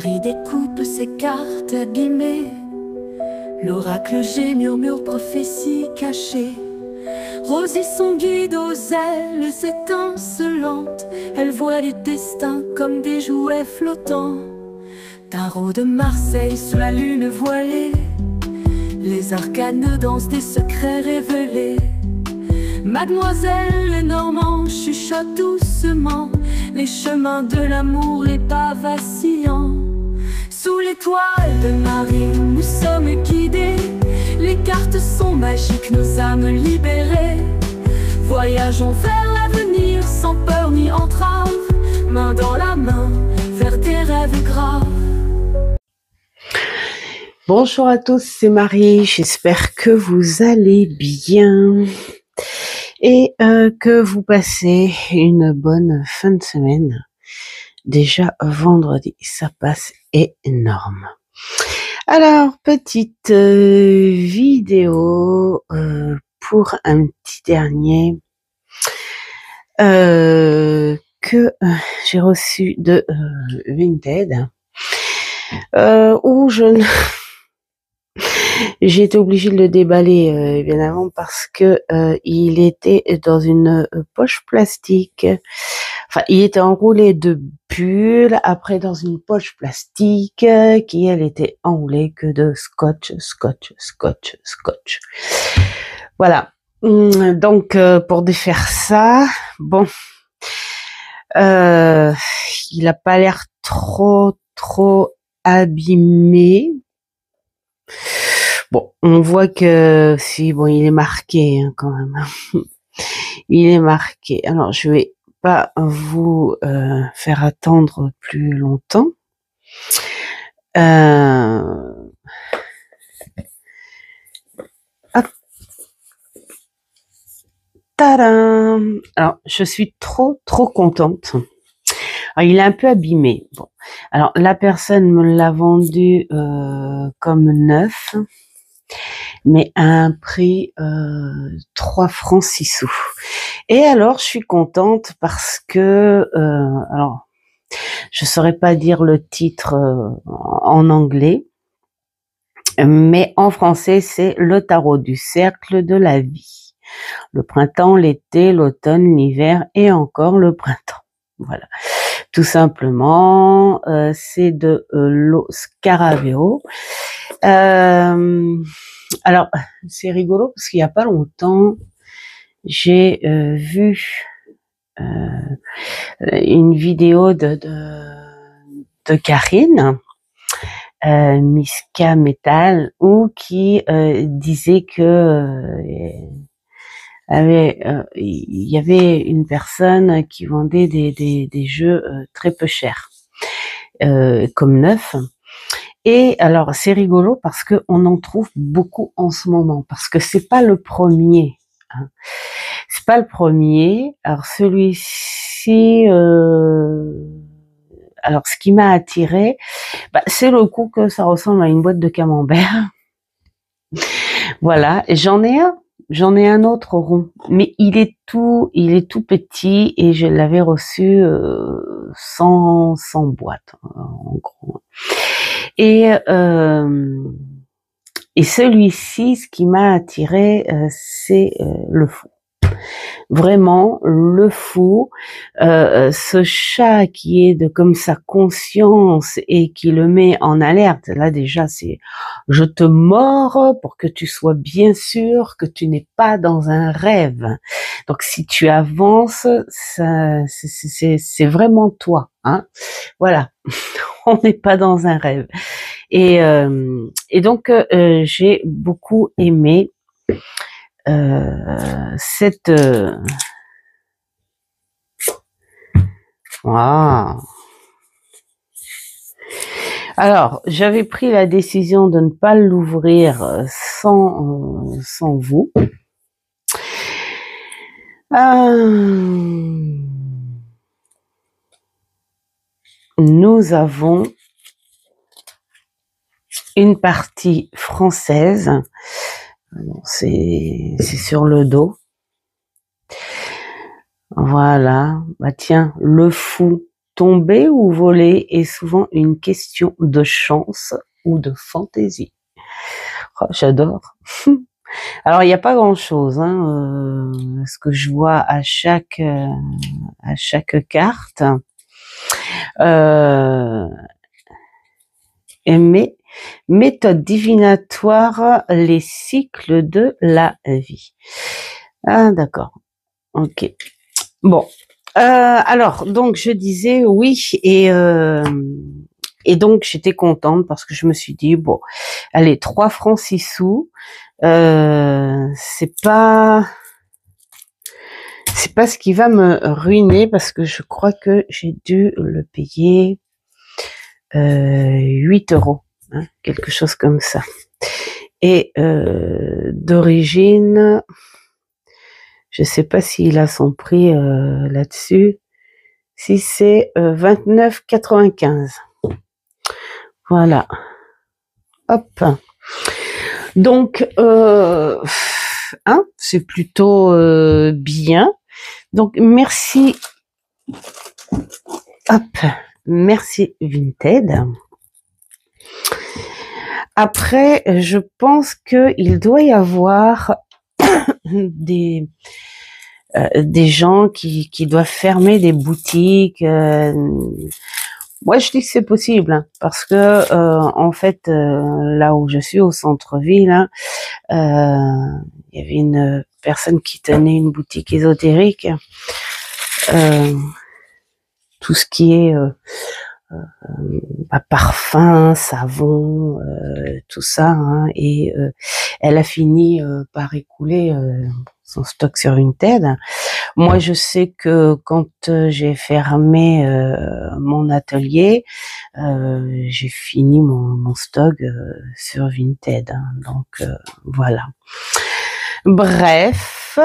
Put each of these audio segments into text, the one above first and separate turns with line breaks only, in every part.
Marie découpe ses cartes abîmées. L'oracle G murmure prophétie cachée. Rosie son guide aux ailes étincelantes. Elle voit les destins comme des jouets flottants. Tarot de Marseille sous la lune voilée. Les arcanes dansent des secrets révélés. Mademoiselle Lenormand chuchote doucement les chemins de l'amour, les pas vacillants. Sous l'étoile de Marie, nous sommes guidés. Les cartes sont magiques, nos âmes libérées. Voyageons vers l'avenir sans peur ni entrave, main dans la main vers des rêves graves.
Bonjour à tous, c'est Marie, j'espère que vous allez bien et que vous passez une bonne fin de semaine. Déjà vendredi, ça passe énorme. Alors, petite vidéo pour un petit dernier que j'ai reçu de Vinted, où j'ai été obligée de le déballer bien avant parce que il était dans une poche plastique. Enfin, il était enroulé de pull, après dans une poche plastique qui, elle, était enroulée que de scotch. Voilà. Donc, pour défaire ça, bon, il a pas l'air trop abîmé. Bon, on voit que si, bon, il est marqué hein, quand même. Il est marqué. Alors, je vais pas vous faire attendre plus longtemps. Hop. Tadam! Alors, je suis trop contente. Alors, il est un peu abîmé. Bon. Alors, la personne me l'a vendu comme neuf, mais à un prix 3 francs 6 sous. Et alors, je suis contente parce que, alors, je saurais pas dire le titre en anglais, mais en français, c'est le tarot du cercle de la vie. Le printemps, l'été, l'automne, l'hiver et encore le printemps. Voilà. Tout simplement, c'est de Lo Scarabeo. Alors, c'est rigolo parce qu'il y a pas longtemps, j'ai vu une vidéo de Karine, Miska Metal, où qui disait que il y avait une personne qui vendait des jeux très peu chers, comme neufs. Et alors c'est rigolo parce que on en trouve beaucoup en ce moment, parce que c'est pas le premier. Hein. C'est pas le premier. Alors celui-ci, alors ce qui m'a attiré, c'est le coup que ça ressemble à une boîte de camembert. Voilà. J'en ai un autre rond, mais il est tout petit et je l'avais reçu sans boîte, en gros. Et celui-ci, ce qui m'a attiré, c'est le fou. Vraiment le fou, ce chat qui est de comme sa conscience et qui le met en alerte. Là déjà, c'est je te mords pour que tu sois bien sûr que tu n'es pas dans un rêve. Donc si tu avances, c'est vraiment toi, hein. Voilà, on n'est pas dans un rêve. Et donc j'ai beaucoup aimé cette wow. Alors, j'avais pris la décision de ne pas l'ouvrir sans vous. Nous avons une partie française. C'est sur le dos. Voilà. Bah tiens, le fou tomber ou voler est souvent une question de chance ou de fantaisie. Oh, j'adore. Alors, il n'y a pas grand-chose, hein, ce que je vois à chaque carte. Mais méthode divinatoire, les cycles de la vie. Ah, d'accord. Ok. Bon. Alors, donc, je disais oui, et donc, j'étais contente parce que je me suis dit, bon, allez, 3 francs 6 sous, c'est pas ce qui va me ruiner parce que je crois que j'ai dû le payer 8 euros, hein, quelque chose comme ça. Et d'origine, je sais pas s'il a son prix là-dessus, si c'est 29,95. Voilà. Hop. Donc, hein, c'est plutôt bien. Donc, merci. Hop. Merci Vinted. Après, je pense qu'il doit y avoir des gens qui doivent fermer des boutiques. Moi, je dis que c'est possible, hein, parce que en fait, là où je suis, au centre-ville, hein, il y avait une personne qui tenait une boutique ésotérique. Tout ce qui est parfum, savon, tout ça, hein, et elle a fini par écouler son stock sur Vinted. Moi, je sais que quand j'ai fermé mon atelier, j'ai fini mon stock sur Vinted, hein, donc voilà. Bref,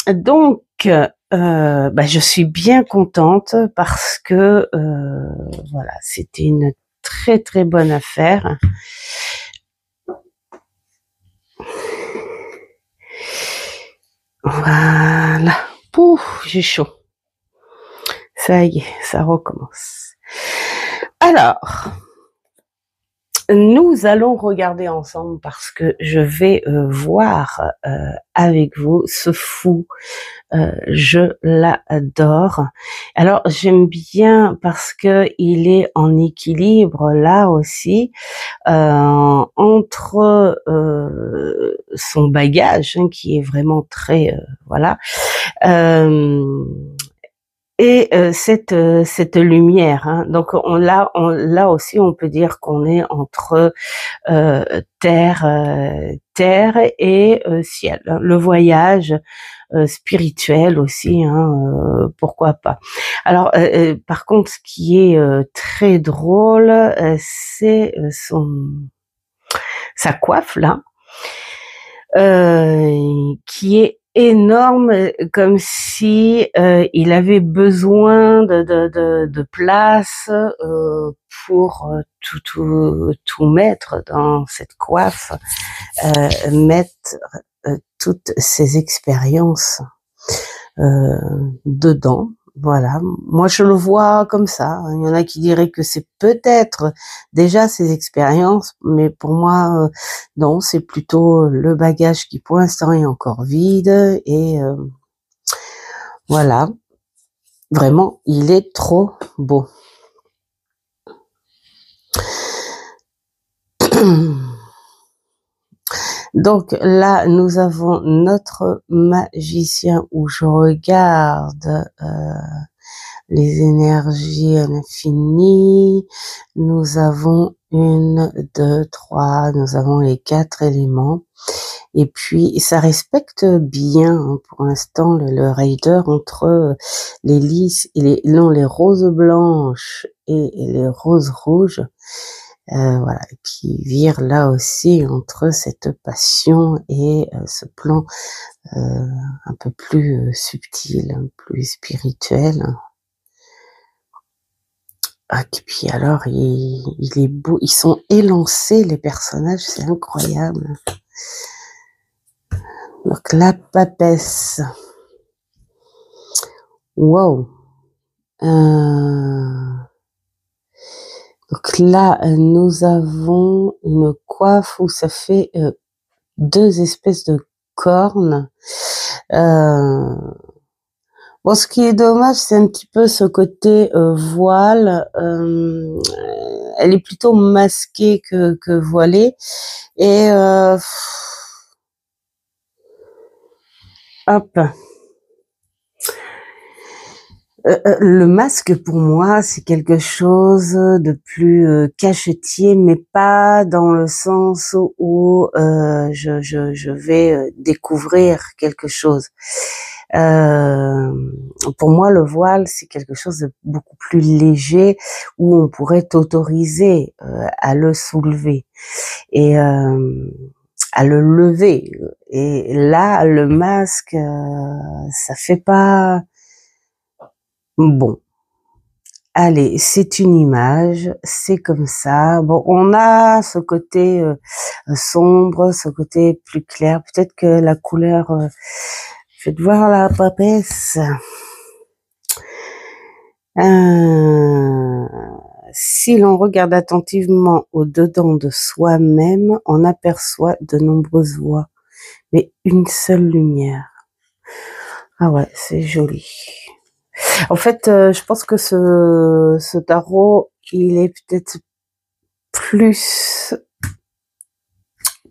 donc je suis bien contente parce que voilà, c'était une très très bonne affaire. Voilà. Pouf, j'ai chaud. Ça y est, ça recommence. Alors, nous allons regarder ensemble parce que je vais voir avec vous ce fou. Je l'adore. Alors j'aime bien parce que il est en équilibre là aussi entre son bagage, hein, qui est vraiment très voilà, et cette lumière, hein. Donc là aussi on peut dire qu'on est entre terre et ciel. Le voyage spirituel aussi, hein, pourquoi pas. Alors par contre, ce qui est très drôle, c'est sa coiffe là, qui est énorme, comme si il avait besoin de place pour tout mettre dans cette coiffe, mettre toutes ses expériences dedans. Voilà, moi je le vois comme ça. Il y en a qui diraient que c'est peut-être déjà ses expériences, mais pour moi non, c'est plutôt le bagage qui pour l'instant est encore vide. Et voilà, vraiment il est trop beau. Donc là, nous avons notre magicien où je regarde les énergies à l'infini. Nous avons 1, 2, 3, nous avons les 4 éléments. Et puis, ça respecte bien, hein, pour l'instant, le rider entre les lys et les roses blanches et les roses rouges. Voilà, et puis vire là aussi entre cette passion et ce plan un peu plus subtil, plus spirituel. Ah, et puis alors, il est beau, ils sont élancés les personnages, c'est incroyable. Donc la papesse, wow. Donc là, nous avons une coiffe où ça fait 2 espèces de cornes. Bon, ce qui est dommage, c'est un petit peu ce côté voile. Elle est plutôt masquée que voilée. Et hop. Le masque pour moi, c'est quelque chose de plus cachetier, mais pas dans le sens où je vais découvrir quelque chose. Pour moi, le voile, c'est quelque chose de beaucoup plus léger où on pourrait t'autoriser à le soulever et à le lever. Et là, le masque, ça fait pas bon. Allez, c'est une image, c'est comme ça. Bon, on a ce côté sombre, ce côté plus clair. Peut-être que la couleur, je vais te voir la papesse. Si l'on regarde attentivement au-dedans de soi-même, on aperçoit de nombreuses voies, mais une seule lumière. Ah ouais, c'est joli. En fait, je pense que ce tarot, il est peut-être plus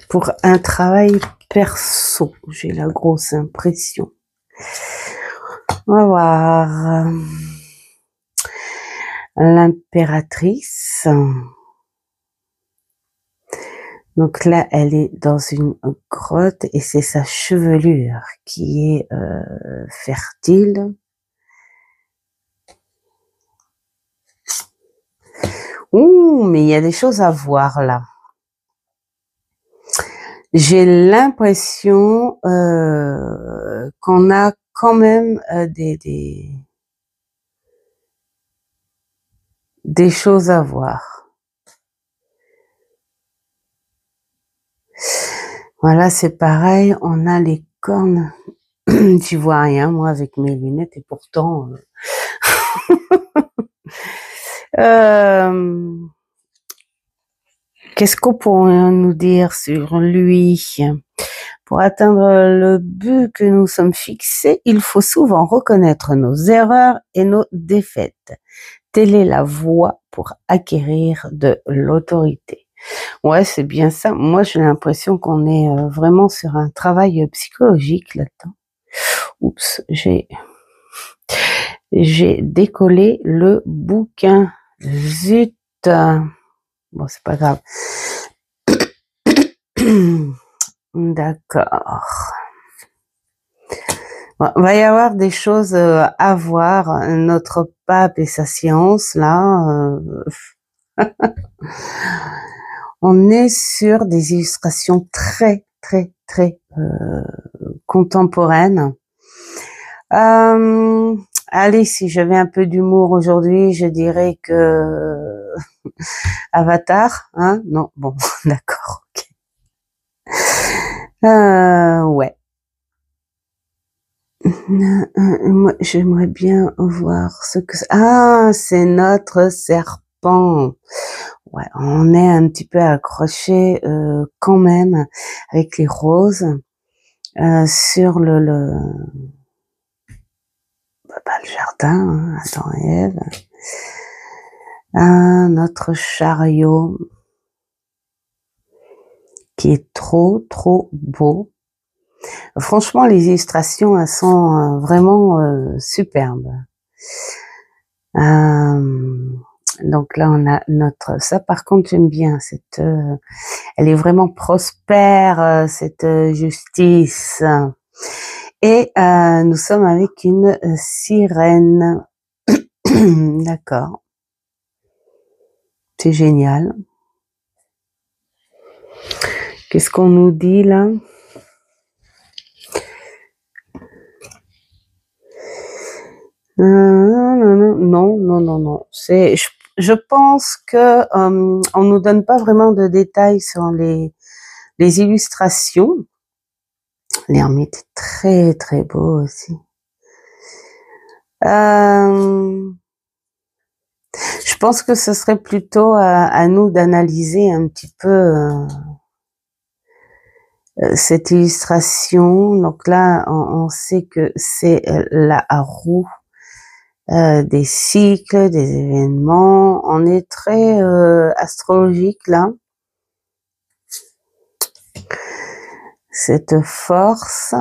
pour un travail perso. J'ai la grosse impression. On va voir. L'impératrice. Donc là, elle est dans une grotte et c'est sa chevelure qui est fertile. Ouh, mais il y a des choses à voir là. J'ai l'impression qu'on a quand même des choses à voir. Voilà, c'est pareil, on a les cornes. Tu vois rien, moi, avec mes lunettes, et pourtant... Qu'est-ce qu'on pourrait nous dire sur lui? Pour atteindre le but que nous sommes fixés, il faut souvent reconnaître nos erreurs et nos défaites. Telle est la voie pour acquérir de l'autorité. Ouais, c'est bien ça. Moi, j'ai l'impression qu'on est vraiment sur un travail psychologique là-dedans. Oups, j'ai décollé le bouquin. Zut. Bon, c'est pas grave. D'accord. Bon, va y avoir des choses à voir. Notre pape et sa science, là... on est sur des illustrations très, très, très contemporaines. Allez, si j'avais un peu d'humour aujourd'hui, je dirais que Avatar, hein? Non, bon, d'accord, ok. Ouais. Moi, j'aimerais bien voir ce que... Ah, c'est notre serpent. Ouais, on est un petit peu accroché quand même avec les roses sur le jardin, hein, Adam et Ève. Notre chariot qui est trop, trop beau. Franchement, les illustrations, elles sont vraiment superbes. Donc là, on a notre... Ça, par contre, j'aime bien. Elle est vraiment prospère, cette justice. Et nous sommes avec une sirène. D'accord. C'est génial. Qu'est-ce qu'on nous dit là? Non. Je pense que on nous donne pas vraiment de détails sur les illustrations. L'ermite est très très beau aussi. Je pense que ce serait plutôt à nous d'analyser un petit peu cette illustration. Donc là, on sait que c'est la roue des cycles, des événements. On est très astrologique là. Cette force.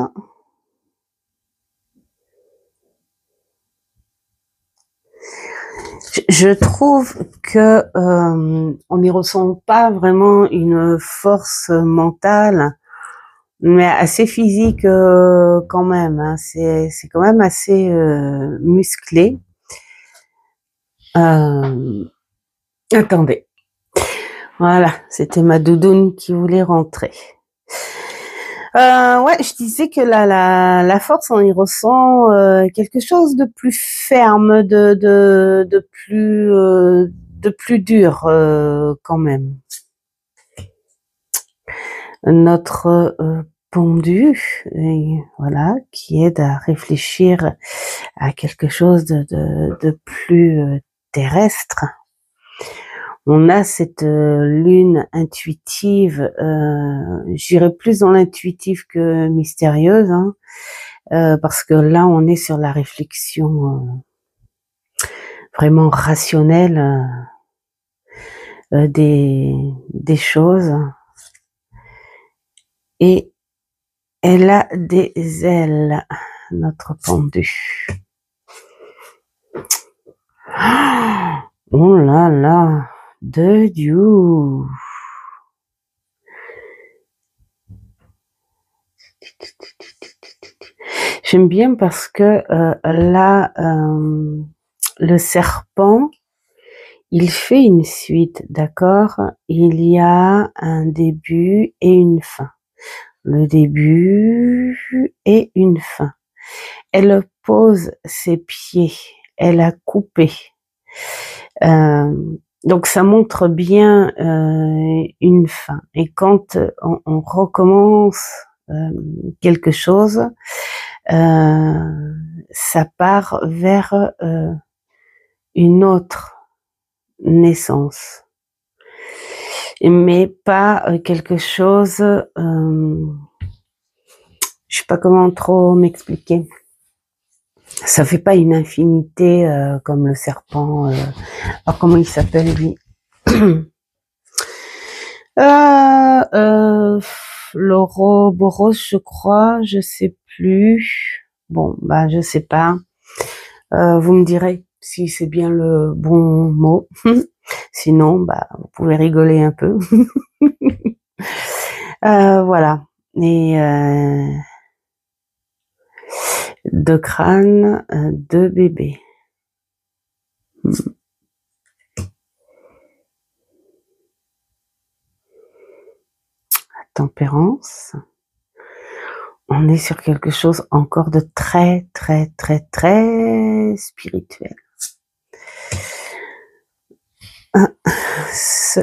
Je trouve que on n'y ressent pas vraiment une force mentale, mais assez physique quand même. Hein. C'est quand même assez musclé. Attendez. Voilà, c'était ma doudoune qui voulait rentrer. Ouais, je disais que la force, on y ressent quelque chose de plus ferme, de plus dur quand même. Notre pendu, voilà, qui aide à réfléchir à quelque chose de plus terrestre. On a cette lune intuitive, j'irais plus dans l'intuitive que mystérieuse, hein, parce que là on est sur la réflexion vraiment rationnelle des choses. Et elle a des ailes, notre pendu. Oh là là, de Dieu. J'aime bien parce que là, le serpent, il fait une suite, d'accord? Il y a un début et une fin. Le début et une fin. Elle pose ses pieds, elle a coupé. Donc ça montre bien une fin. Et quand on recommence quelque chose, ça part vers une autre naissance, mais pas quelque chose. Je sais pas comment trop m'expliquer. Ça fait pas une infinité comme le serpent. Alors comment il s'appelle lui? L'Ouroboros, je crois, je sais plus. Bon, bah je sais pas. Vous me direz si c'est bien le bon mot. Sinon, bah vous pouvez rigoler un peu. Voilà. Et deux crânes, deux bébés. Tempérance. On est sur quelque chose encore de très, très, très, très spirituel. Ce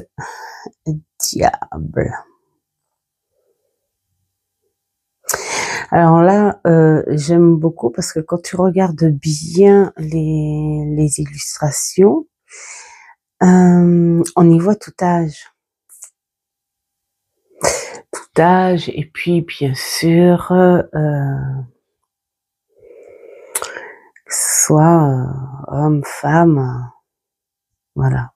diable. Alors là, j'aime beaucoup parce que quand tu regardes bien les illustrations, on y voit tout âge. Tout âge, et puis bien sûr, soit homme, femme, voilà.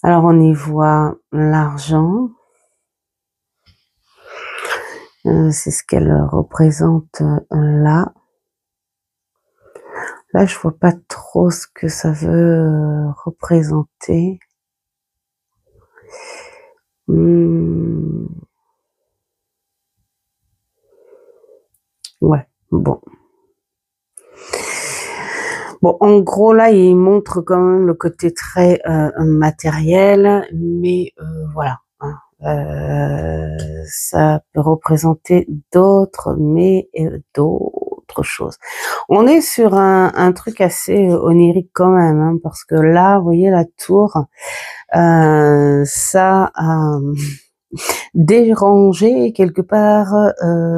Alors on y voit l'argent. C'est ce qu'elle représente là. Là, je vois pas trop ce que ça veut représenter. Ouais, bon. Bon, en gros, là, il montre quand même le côté très matériel, mais voilà. Hein. Ça peut représenter d'autres, mais d'autres choses. On est sur un truc assez onirique quand même, hein, parce que là, vous voyez la tour, ça a dérangé quelque part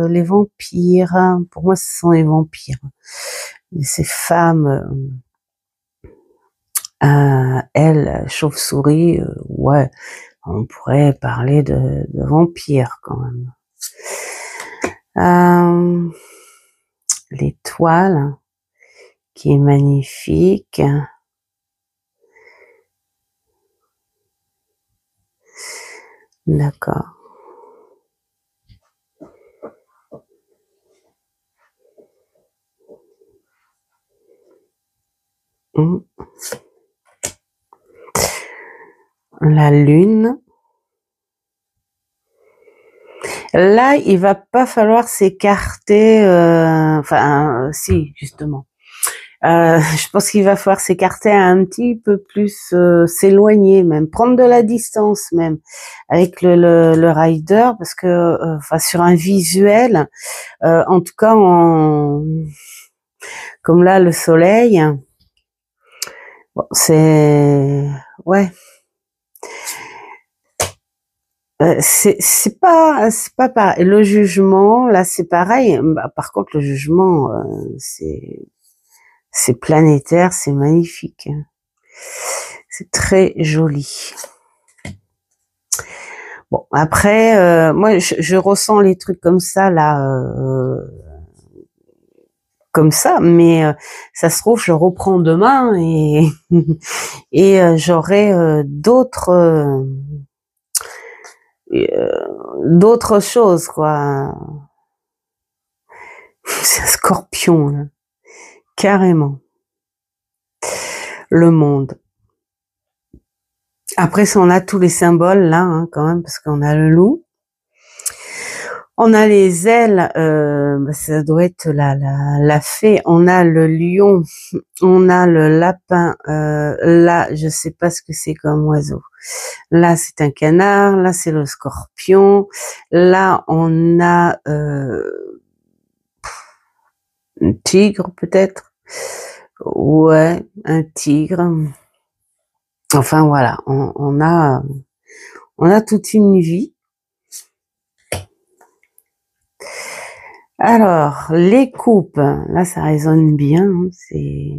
les vampires. Pour moi, ce sont les vampires. Ces femmes Elle, chauve-souris, ouais, on pourrait parler de vampire quand même. L'étoile, qui est magnifique. D'accord. La lune. Là, il va pas falloir s'écarter, enfin, si, justement. Je pense qu'il va falloir s'écarter un petit peu plus, s'éloigner même, prendre de la distance même avec le rider, parce que, enfin, sur un visuel, en tout cas, comme là, le soleil, bon, ouais. C'est pas pareil. Le jugement, là, c'est pareil. Bah, par contre, le jugement, c'est planétaire, c'est magnifique. C'est très joli. Bon, après, moi, je ressens les trucs comme ça, là, comme ça, mais ça se trouve, je reprends demain et et j'aurai d'autres choses, quoi. C'est un scorpion, là. Carrément. Le monde. Après, on a tous les symboles, là, hein, quand même, parce qu'on a le loup. On a les ailes, ça doit être la fée. On a le lion. On a le lapin. Là, je sais pas ce que c'est comme oiseau. Là, c'est un canard. Là, c'est le scorpion. Là, on a un tigre, peut-être. Ouais, un tigre. Enfin, voilà. On a toute une vie. Alors, les coupes, là, ça résonne bien. Hein, c'est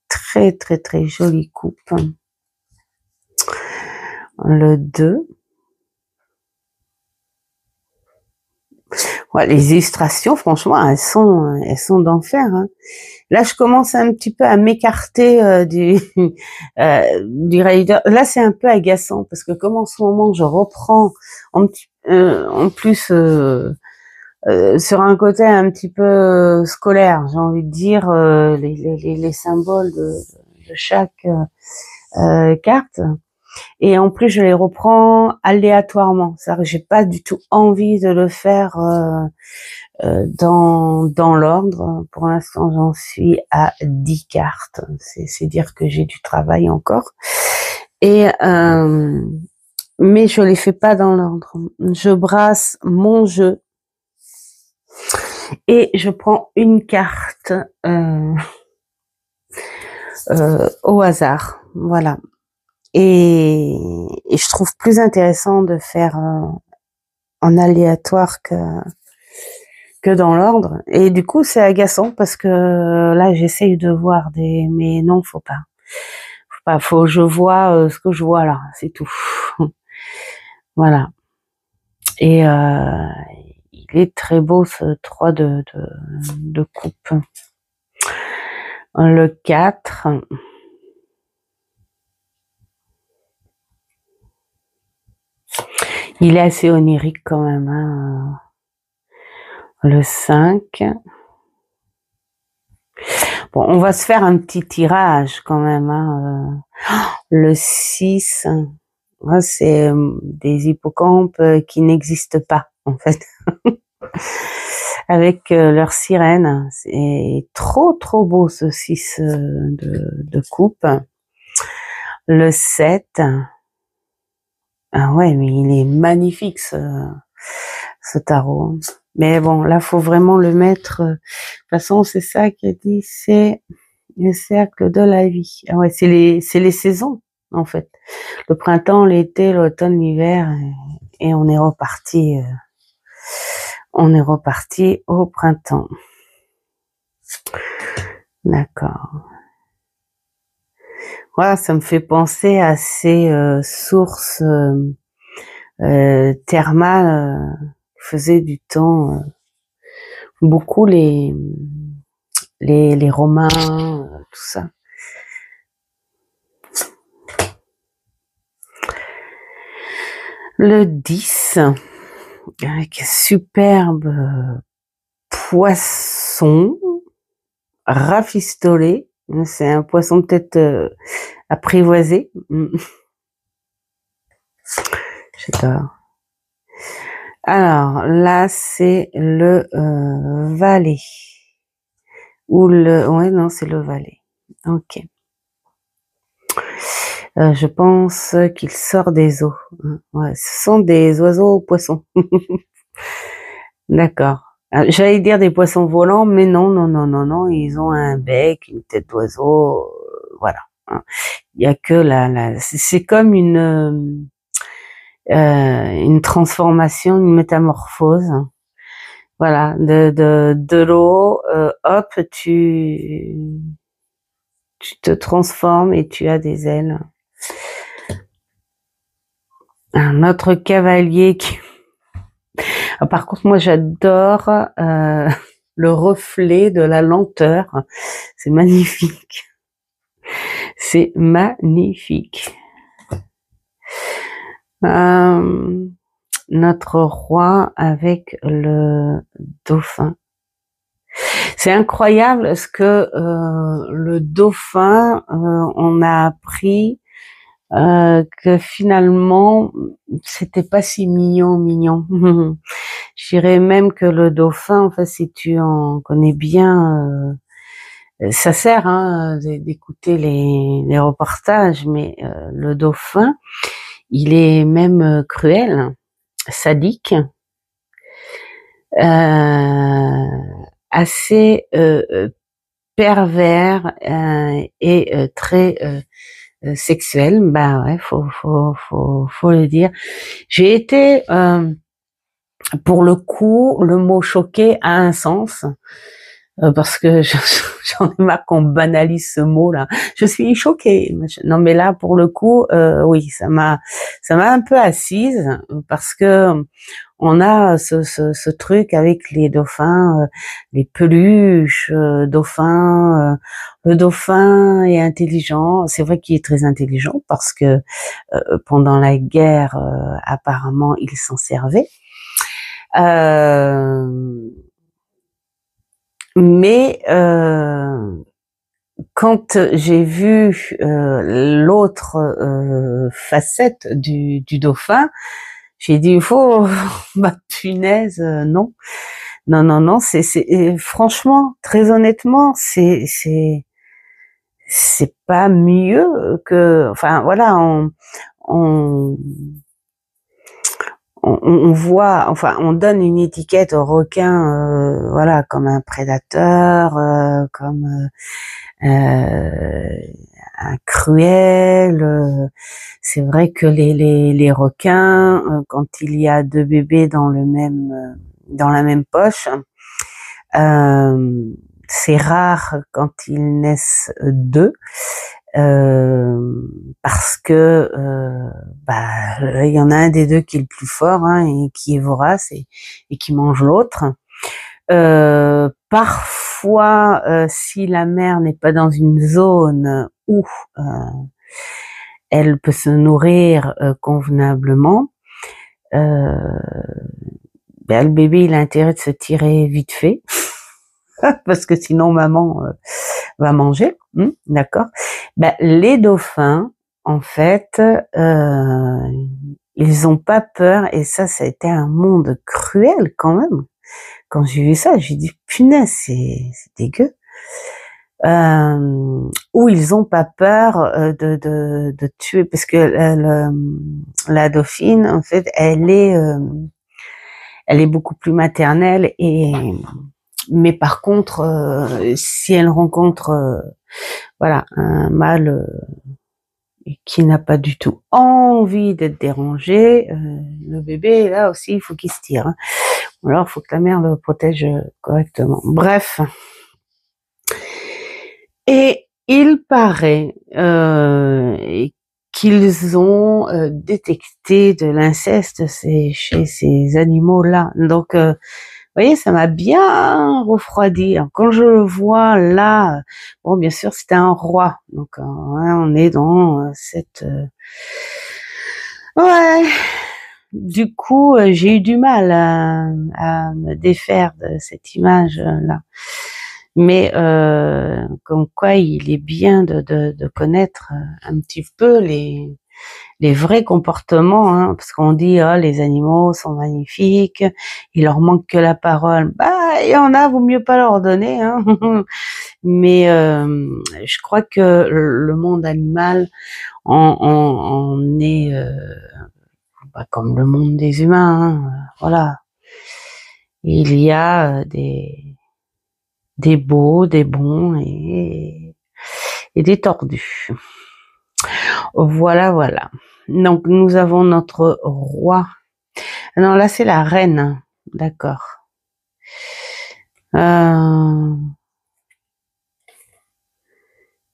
très, très, très jolie coupe. Le 2. Ouais, les illustrations, franchement, elles sont d'enfer. Hein. Là, je commence un petit peu à m'écarter du rider. Là, c'est un peu agaçant parce que comme en ce moment, je reprends en plus sur un côté un petit peu scolaire, j'ai envie de dire, les symboles de chaque carte. Et en plus, je les reprends aléatoirement. C'est-à-dire que j'ai pas du tout envie de le faire dans l'ordre. Pour l'instant, j'en suis à 10 cartes. C'est dire que j'ai du travail encore. Et mais je les fais pas dans l'ordre. Je brasse mon jeu et je prends une carte au hasard. Voilà. Et je trouve plus intéressant de faire en aléatoire que dans l'ordre. Et du coup, c'est agaçant parce que là, j'essaye de voir mais non, faut pas. Je vois ce que je vois là, c'est tout. Voilà. Et il est très beau ce 3 de coupe. Le 4. Il est assez onirique quand même. Hein. Le 5. Bon, on va se faire un petit tirage quand même. Hein. Le 6. C'est des hippocampes qui n'existent pas, en fait. Avec leur sirène. C'est trop, trop beau, ce 6 de coupe. Le 7. Ah ouais, mais il est magnifique, ce tarot. Mais bon, là, faut vraiment le mettre. De toute façon, c'est ça qui a dit, c'est le cercle de la vie. Ah ouais, c'est les saisons, en fait. Le printemps, l'été, l'automne, l'hiver, et on est reparti. On est reparti au printemps. D'accord. Voilà, ça me fait penser à ces sources thermales qui faisaient du temps beaucoup les Romains, tout ça. Le 10, avec un superbe poisson rafistolé. C'est un poisson peut-être apprivoisé. J'adore. Alors là, c'est le valet. Ou le... Ouais, non, c'est le valet. Ok. Je pense qu'il sort des eaux. Ouais, ce sont des oiseaux poissons. D'accord. J'allais dire des poissons volants, mais non, non, non, non, non. Ils ont un bec, une tête d'oiseau. Voilà. Il y a que c'est comme une transformation, une métamorphose. Voilà, de l'eau, hop, tu te transformes et tu as des ailes. Un autre cavalier qui... Ah, par contre, moi, j'adore le reflet de la lenteur. C'est magnifique. C'est magnifique. Notre roi avec le dauphin. C'est incroyable ce que le dauphin, on a appris que finalement c'était pas si mignon. Je dirais même que le dauphin, en fait, si tu en connais bien, ça sert d'écouter les reportages, mais le dauphin, il est même cruel, sadique, assez pervers et très sexuel. Bah ouais, faut le dire. J'ai été pour le coup, le mot choqué a un sens. Parce que j'en ai marre qu'on banalise ce mot-là. Je suis choquée. Non, mais là, pour le coup, oui, ça m'a un peu assise parce que on a ce truc avec les dauphins, les peluches, dauphins. Le dauphin est intelligent. C'est vrai qu'il est très intelligent parce que pendant la guerre, apparemment, il s'en servait. Mais quand j'ai vu l'autre facette du dauphin, j'ai dit, bah punaise, non, c'est franchement, très honnêtement, c'est pas mieux que, enfin voilà, on voit, enfin, on donne une étiquette au requin, voilà, comme un prédateur, comme un cruel. C'est vrai que les requins, quand il y a deux bébés dans la même poche, c'est rare quand ils naissent deux. Parce que il y en a un des deux qui est le plus fort et qui est vorace et qui mange l'autre. Parfois, si la mère n'est pas dans une zone où elle peut se nourrir convenablement, le bébé il a intérêt de se tirer vite fait parce que sinon maman va manger, d'accord. Les dauphins, en fait, ils ont pas peur, et ça a été un monde cruel quand même. Quand j'ai vu ça, j'ai dit punaise, c'est dégueu. Où ils ont pas peur de tuer, parce que la dauphine, en fait, elle est beaucoup plus maternelle, mais par contre, si elle rencontre voilà, un mâle qui n'a pas du tout envie d'être dérangé, le bébé, là aussi, il faut qu'il se tire. Ou alors, il faut que la mère le protège correctement. Bref. Et il paraît qu'ils ont détecté de l'inceste chez ces animaux-là. Donc, vous voyez, ça m'a bien refroidi. Alors, quand je le vois là, bon, bien sûr, c'était un roi. Donc, on est dans cette... ouais. Du coup, j'ai eu du mal à me défaire de cette image-là. Mais comme quoi, il est bien de connaître un petit peu les vrais comportements, hein, parce qu'on dit oh, les animaux sont magnifiques, il leur manque que la parole. Bah, il y en a, vaut mieux pas leur donner. Hein. Mais je crois que le monde animal en est comme le monde des humains. Hein, voilà, il y a des beaux, des bons et des tordus. Voilà, voilà. Donc, nous avons notre roi. Non, là, c'est la reine. D'accord. Je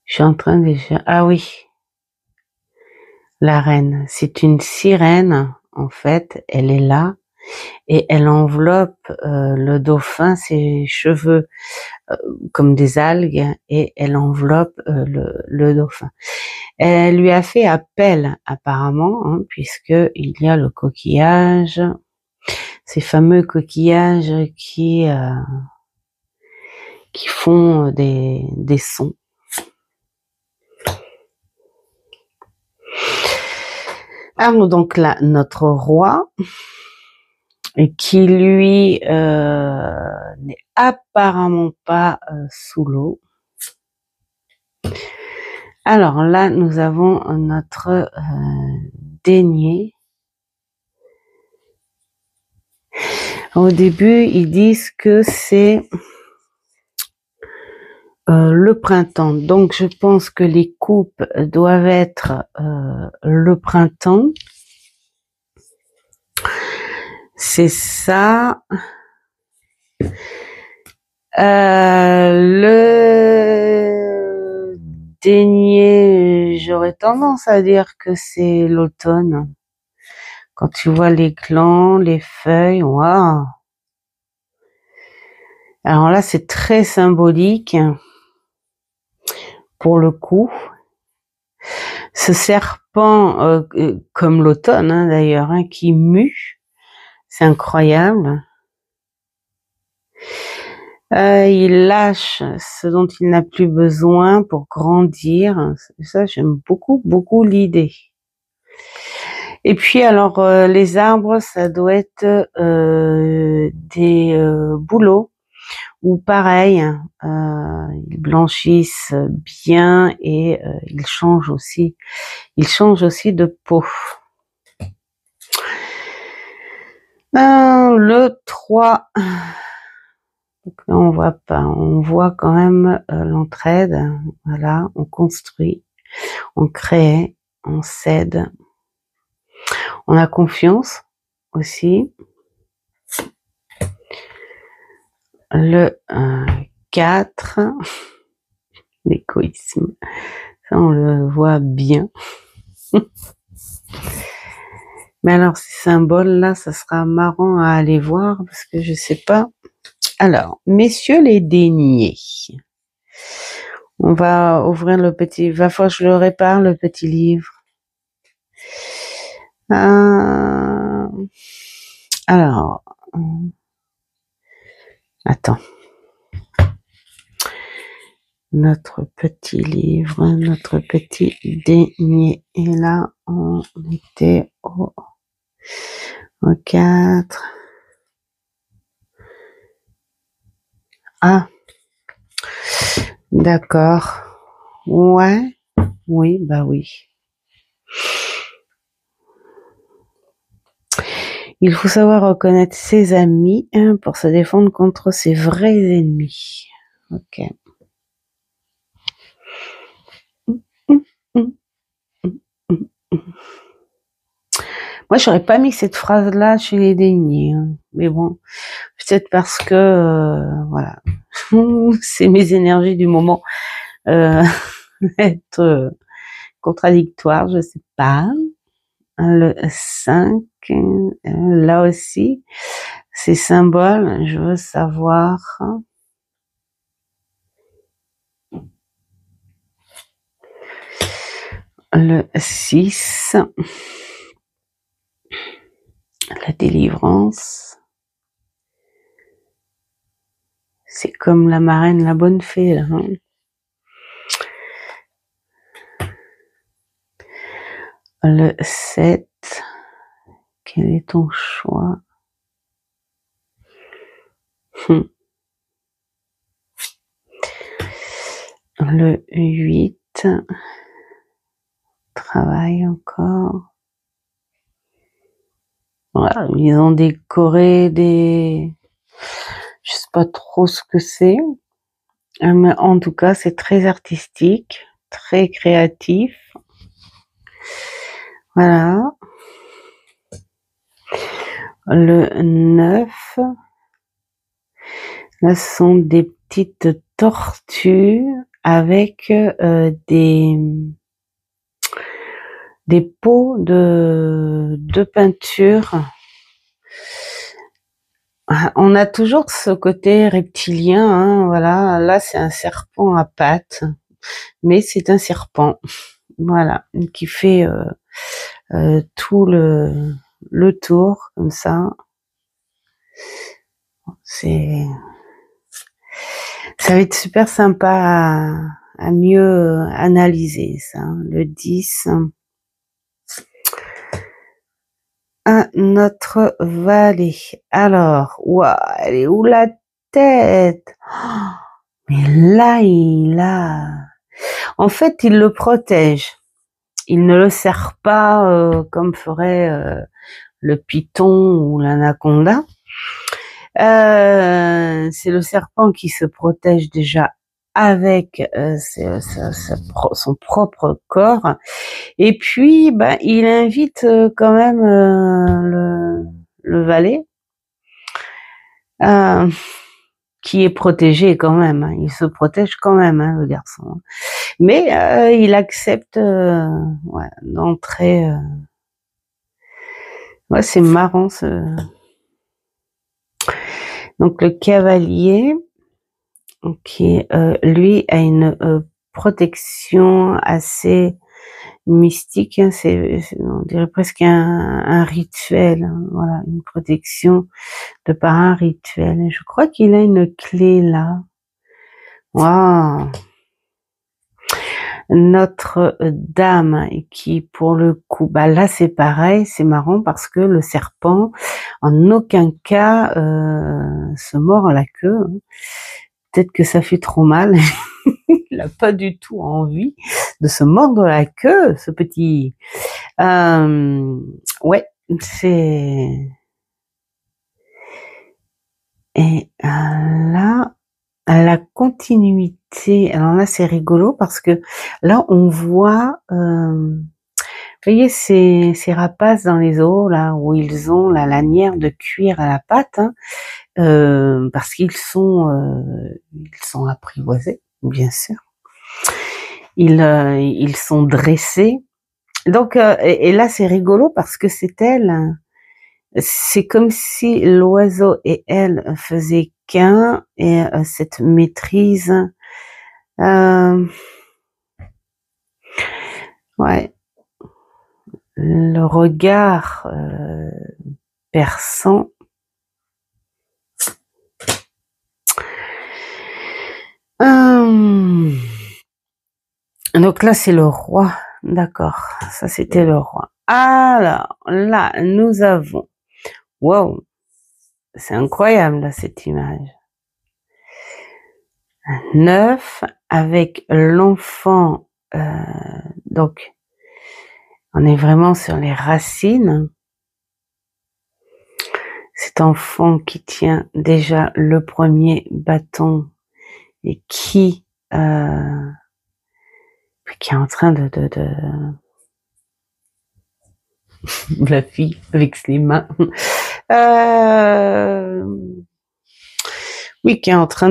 suis en train de... Ah oui. La reine. C'est une sirène, en fait. Elle est là. Et elle enveloppe le dauphin, ses cheveux comme des algues, et elle enveloppe le dauphin. Elle lui a fait appel apparemment, hein, puisque il y a le coquillage, ces fameux coquillages qui font des sons. Alors donc là, notre roi, qui lui n'est apparemment pas sous l'eau. Alors là, nous avons notre daignée. Au début, ils disent que c'est le printemps. Donc, je pense que les coupes doivent être le printemps. C'est ça. Le daignée, j'aurais tendance à dire que c'est l'automne. Quand tu vois les glands, les feuilles, waouh. Alors là, c'est très symbolique pour le coup. Ce serpent, comme l'automne hein, d'ailleurs, hein, qui mue, c'est incroyable. Il lâche ce dont il n'a plus besoin pour grandir. Ça, j'aime beaucoup, beaucoup l'idée. Et puis alors, les arbres, ça doit être des bouleaux. Ou pareil, ils blanchissent bien et ils changent aussi de peau. Le 3, donc là on voit pas, on voit quand même l'entraide. Voilà, on construit, on crée, on cède, on a confiance aussi. Le 4, l'égoïsme, ça on le voit bien. Mais alors ces symboles là, ça sera marrant à aller voir parce que je sais pas. Alors, messieurs les daignés, on va ouvrir le petit, va falloir que je le répare le petit livre. Alors, attends. Notre petit livre, notre petit daignée. Et là, on était au 4. Ah, d'accord. Ouais, oui, bah oui. Il faut savoir reconnaître ses amis hein, pour se défendre contre ses vrais ennemis. Ok. Moi, j'aurais pas mis cette phrase-là chez les daignés, hein. Mais bon, peut-être parce que, voilà, c'est mes énergies du moment. être contradictoire, je sais pas. Le 5, là aussi, ces symboles, je veux savoir. Le 6, la délivrance. C'est comme la marraine, la bonne fée, là. Hein. Le 7, quel est ton choix? Le 8, travail encore. Voilà, ils ont décoré des... Je sais pas trop ce que c'est. Mais en tout cas, c'est très artistique, très créatif. Voilà. Le 9, là, ce sont des petites tortues avec des pots de peinture. On a toujours ce côté reptilien, hein, voilà. Là, c'est un serpent à pattes, mais c'est un serpent, voilà, qui fait tout le tour comme ça. Ça va être super sympa à mieux analyser ça. Le 10. À notre vallée. Alors, waouh, elle est où la tête? Oh, mais là, en fait, il le protège. Il ne le serre pas comme ferait le python ou l'anaconda. C'est le serpent qui se protège déjà avec son propre corps. Et puis, bah, il invite quand même le valet, qui est protégé quand même. Hein. Il se protège quand même, hein, le garçon. Mais il accepte ouais, d'entrer. Ouais, c'est marrant. Donc le cavalier, qui lui a une protection assez mystique, hein, on dirait presque un rituel, hein, voilà, une protection de par un rituel. Et je crois qu'il a une clé là. Waouh! Notre dame qui, pour le coup, bah là c'est pareil, c'est marrant parce que le serpent, en aucun cas, se mord la queue. Hein. Peut-être que ça fait trop mal. Il n'a pas du tout envie de se mordre la queue, ce petit. Ouais, c'est. Et là, à la continuité. Alors là, c'est rigolo parce que là, on voit, vous voyez ces rapaces dans les eaux là où ils ont la lanière de cuir à la patte, hein, parce qu'ils sont apprivoisés, bien sûr. Ils sont dressés. Donc et là, c'est rigolo parce que c'est elle. C'est comme si l'oiseau et elle faisaient qu'un et cette maîtrise. Ouais, le regard perçant. Donc là, c'est le roi. D'accord, ça c'était le roi. Alors là, nous avons. Wow, c'est incroyable là cette image. 9 avec l'enfant. Donc, on est vraiment sur les racines. Cet enfant qui tient déjà le premier bâton et qui est en train de la fille avec ses mains. Oui, qui est en train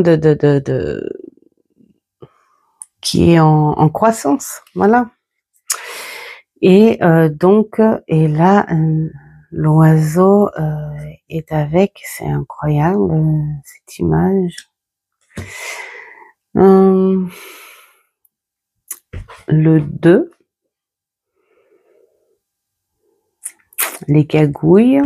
qui est en croissance, voilà. Et donc, et là, l'oiseau est avec, c'est incroyable cette image. Le 2, les cagouilles.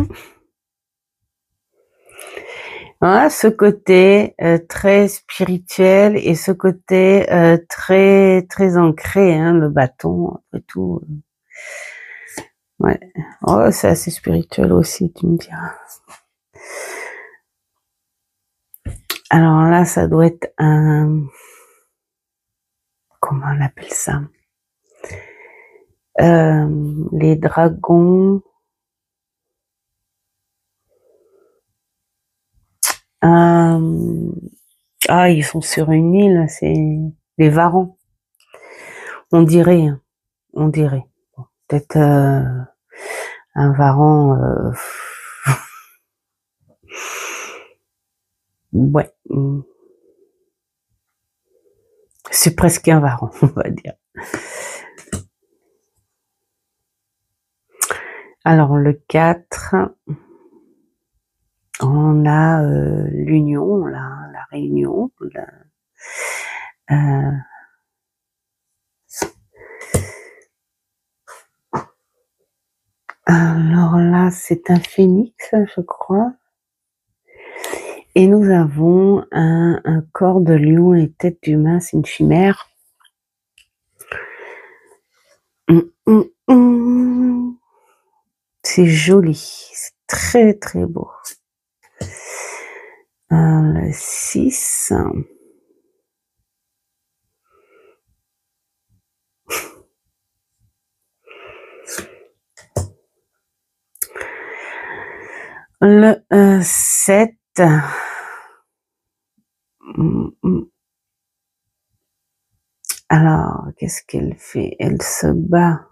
Voilà, ce côté très spirituel et ce côté très très ancré, hein, le bâton, après tout. Ouais. Oh, c'est assez spirituel aussi, tu me diras. Alors là, ça doit être un... Comment on appelle ça? Les dragons... Ah, ils sont sur une île, c'est les varans. On dirait, hein, on dirait. Bon, peut-être un varan... ouais. C'est presque un varan, on va dire. Alors, le 4, on a l'union, la réunion. Alors là, c'est un phénix, je crois. Et nous avons un corps de lion et tête d'humain, c'est une chimère. C'est joli, c'est très très beau. Le 6. Le 7. Alors, qu'est-ce qu'elle fait? Elle se bat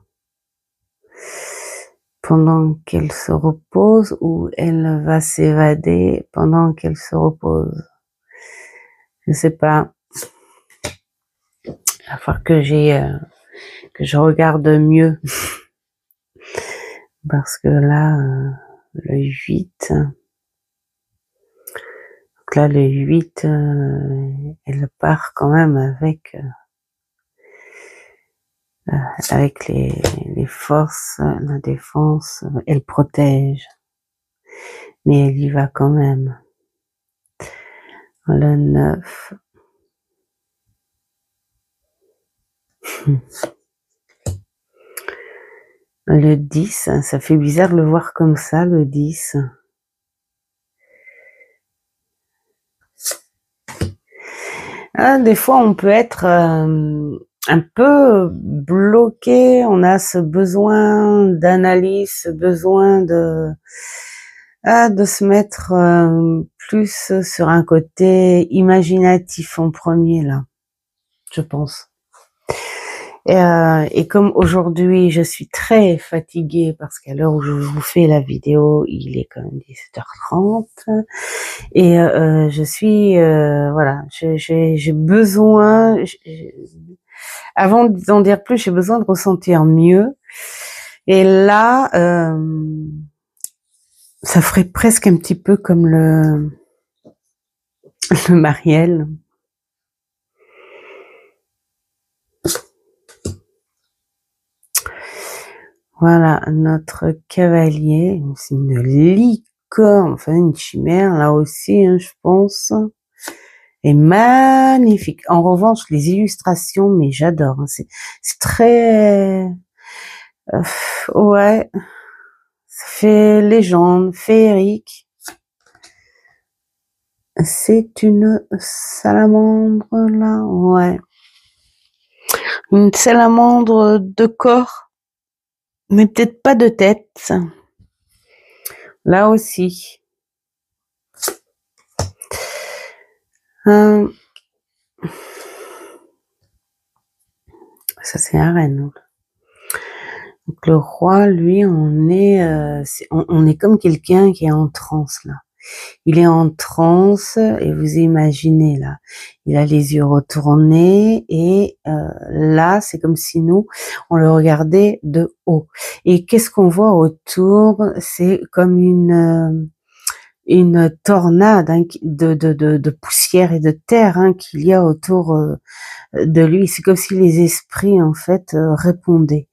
pendant qu'elle se repose ou elle va s'évader pendant qu'elle se repose? Je sais pas. Il va falloir que je regarde mieux. Parce que là, le 8... Donc là, le 8, elle part quand même avec les forces, la défense, elle protège. Mais elle y va quand même. Le 9. Le 10, ça fait bizarre de le voir comme ça, le 10. Ah, des fois, on peut être un peu bloqué, on a ce besoin d'analyse, ce besoin de se mettre plus sur un côté imaginatif en premier, là, je pense. Et comme aujourd'hui, je suis très fatiguée parce qu'à l'heure où je vous fais la vidéo, il est quand même 17h30 et je suis voilà, j'ai besoin, avant d'en dire plus, j'ai besoin de ressentir mieux. Et là, ça ferait presque un petit peu comme le Mariel. Voilà, notre cavalier, c'est une licorne, enfin une chimère, là aussi, hein, je pense, est magnifique. En revanche, les illustrations, mais j'adore, hein, c'est très... ouais, ça fait légende, féerique. C'est une salamandre, là, ouais. Une salamandre de corps. Mais peut-être pas de tête. Là aussi. Ça, c'est un renne. Donc, le roi, lui, on est comme quelqu'un qui est en transe, là. Il est en transe et vous imaginez là, il a les yeux retournés et là, c'est comme si nous, on le regardait de haut. Et qu'est-ce qu'on voit autour? C'est comme une tornade hein, de poussière et de terre hein, qu'il y a autour de lui. C'est comme si les esprits en fait répondaient.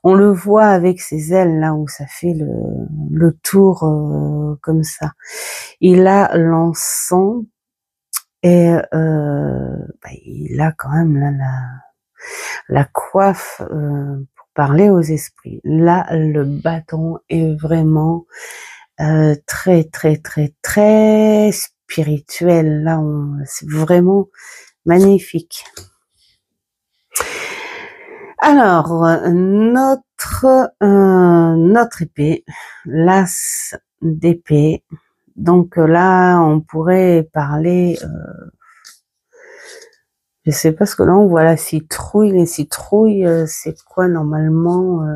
On le voit avec ses ailes là où ça fait le tour comme ça. Il a l'encens et il a quand même là, la coiffe pour parler aux esprits. Là, le bâton est vraiment très très très très spirituel. Là, c'est vraiment magnifique. Alors, notre épée, l'as d'épée. Donc là, on pourrait parler, je sais pas ce que là, on voit la citrouille. Les citrouilles, c'est quoi normalement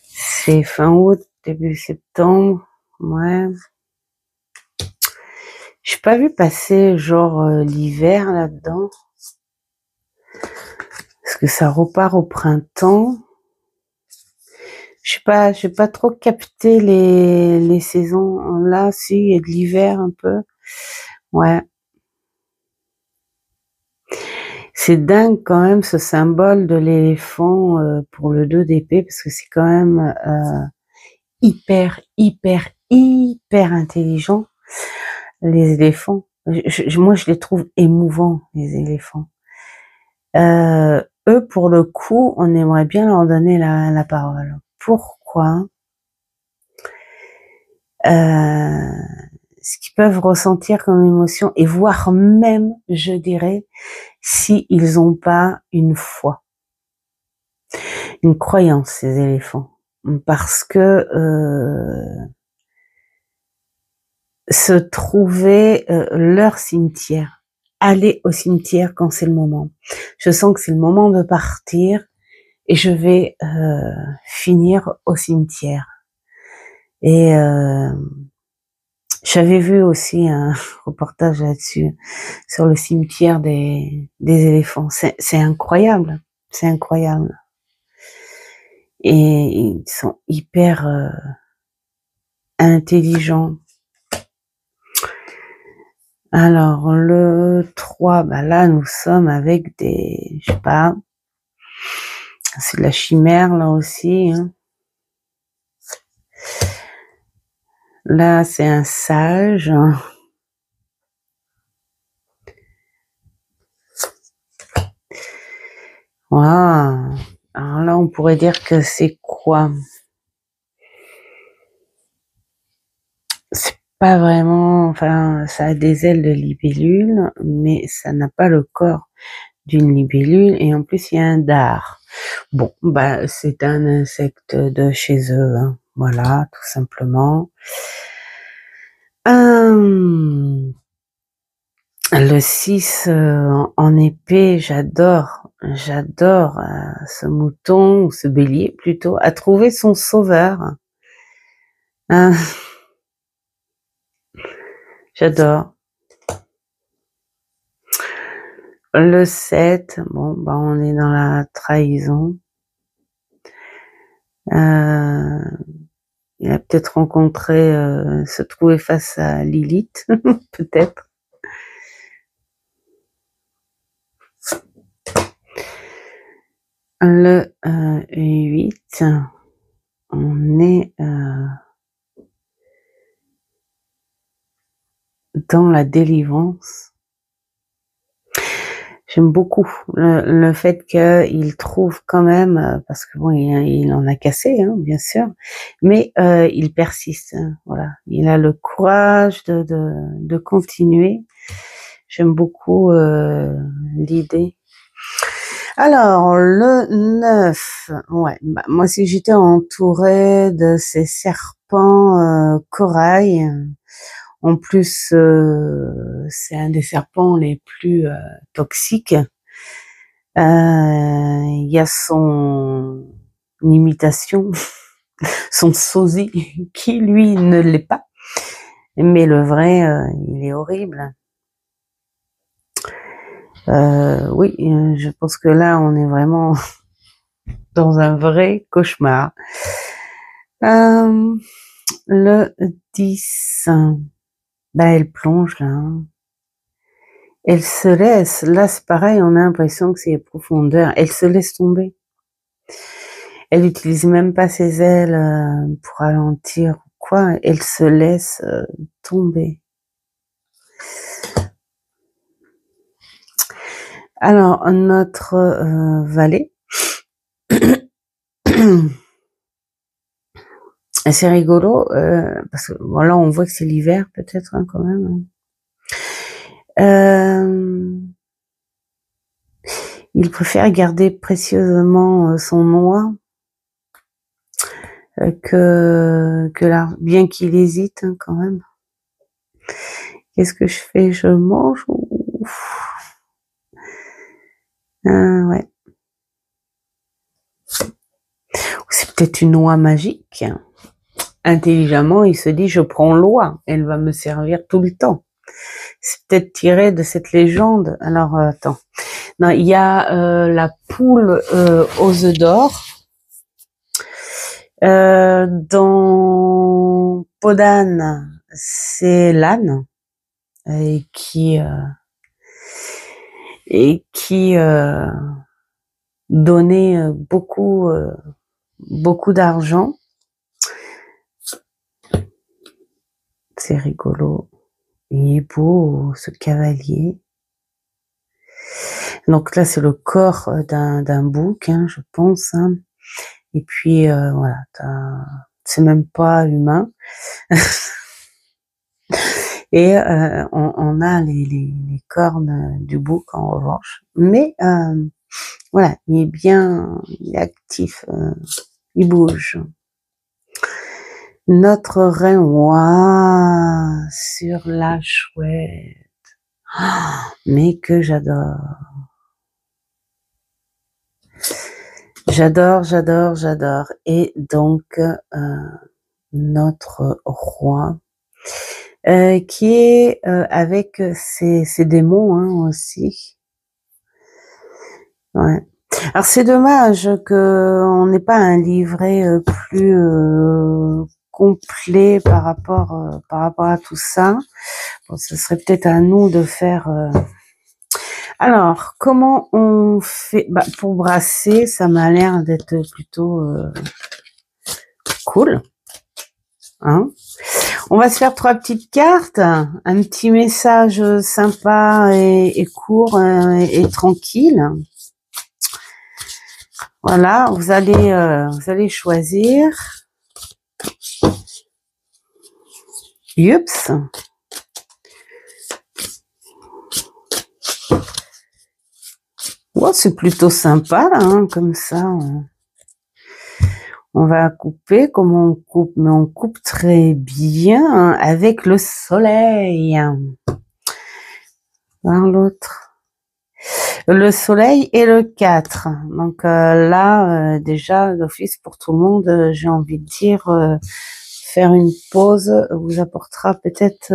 c'est fin août, début septembre, ouais. J'ai pas vu passer genre l'hiver là-dedans. Parce que ça repart au printemps. J'ai pas trop capté les saisons. Là, si, il y a de l'hiver un peu. Ouais. C'est dingue quand même ce symbole de l'éléphant pour le 2 d'épée parce que c'est quand même hyper intelligent les éléphants. Moi je les trouve émouvants les éléphants. Eux pour le coup on aimerait bien leur donner la parole. Pourquoi? Ce qu'ils peuvent ressentir comme émotion et voire même je dirais si ils ont pas une foi, une croyance ces éléphants, parce que se trouver leur cimetière, aller au cimetière quand c'est le moment. Je sens que c'est le moment de partir et je vais finir au cimetière. Et j'avais vu aussi un reportage là-dessus sur le cimetière des éléphants. C'est incroyable, c'est incroyable. Et ils sont hyper intelligents. Alors, le 3, bah là, nous sommes avec des, je sais pas, c'est de la chimère, là aussi, hein. Là, c'est un sage. Waouh. Alors là, on pourrait dire que c'est quoi? C'est pas vraiment, enfin, ça a des ailes de libellule, mais ça n'a pas le corps d'une libellule, et en plus, il y a un dard. Bon, bah, c'est un insecte de chez eux, hein. Voilà, tout simplement. Le 6 en épée, j'adore ce mouton, ou ce bélier plutôt, a trouvé son sauveur. Hein, j'adore. Le 7, bon, bah on est dans la trahison. Il a peut-être rencontré, se trouver face à Lilith, peut-être. Le 8, on est dans la délivrance. J'aime beaucoup le fait qu'il trouve quand même, parce que bon, il en a cassé, hein, bien sûr, mais il persiste. Hein, voilà, il a le courage de continuer. J'aime beaucoup l'idée. Alors le 9, ouais, bah, moi si j'étais entourée de ces serpents corail. En plus, c'est un des serpents les plus toxiques. Il y a son imitation, son sosie, qui lui ne l'est pas. Mais le vrai, il est horrible. Oui, je pense que là, on est vraiment dans un vrai cauchemar. Le 10, bah, elle plonge là. Hein. Elle se laisse, là c'est pareil, on a l'impression que c'est profondeur. Elle se laisse tomber. Elle n'utilise même pas ses ailes pour ralentir ou quoi. Elle se laisse tomber. Alors, notre valet, c'est rigolo, parce que bon, là on voit que c'est l'hiver peut-être hein, quand même. Il préfère garder précieusement son noix que l'argent, bien qu'il hésite hein, quand même. Qu'est-ce que je fais? Je mange ou... ouais. C'est peut-être une noix magique. Intelligemment, il se dit, je prends l'oie, elle va me servir tout le temps. C'est peut-être tiré de cette légende. Alors, attends. Non, il y a la poule aux œufs d'or. Dans Podane, c'est l'âne et qui donnait beaucoup d'argent. C'est rigolo. Il est beau, ce cavalier. Donc là, c'est le corps d'un bouc, hein, je pense. Hein. Et puis, voilà, c'est même pas humain. Et on a les cornes du bouc, en revanche. Mais, voilà, il est actif, il bouge. Notre reine, ouah, sur la chouette. Oh, mais que j'adore. J'adore. Et donc, notre roi, qui est avec ses démons hein, aussi. Ouais. Alors c'est dommage que on n'ait pas un livret plus complet par rapport à tout ça. Bon, ce serait peut-être à nous de faire. Alors, comment on fait bah, pour brasser, ça m'a l'air d'être plutôt cool. Hein, on va se faire 3 petites cartes, un petit message sympa et court et tranquille. Voilà, vous allez choisir. Yups. Ouais, c'est plutôt sympa là, hein, comme ça. On va couper comme on coupe, mais on coupe très bien hein, avec le soleil. Dans l'autre. Le soleil et le 4. Donc là, déjà, d'office pour tout le monde, j'ai envie de dire, faire une pause vous apportera peut-être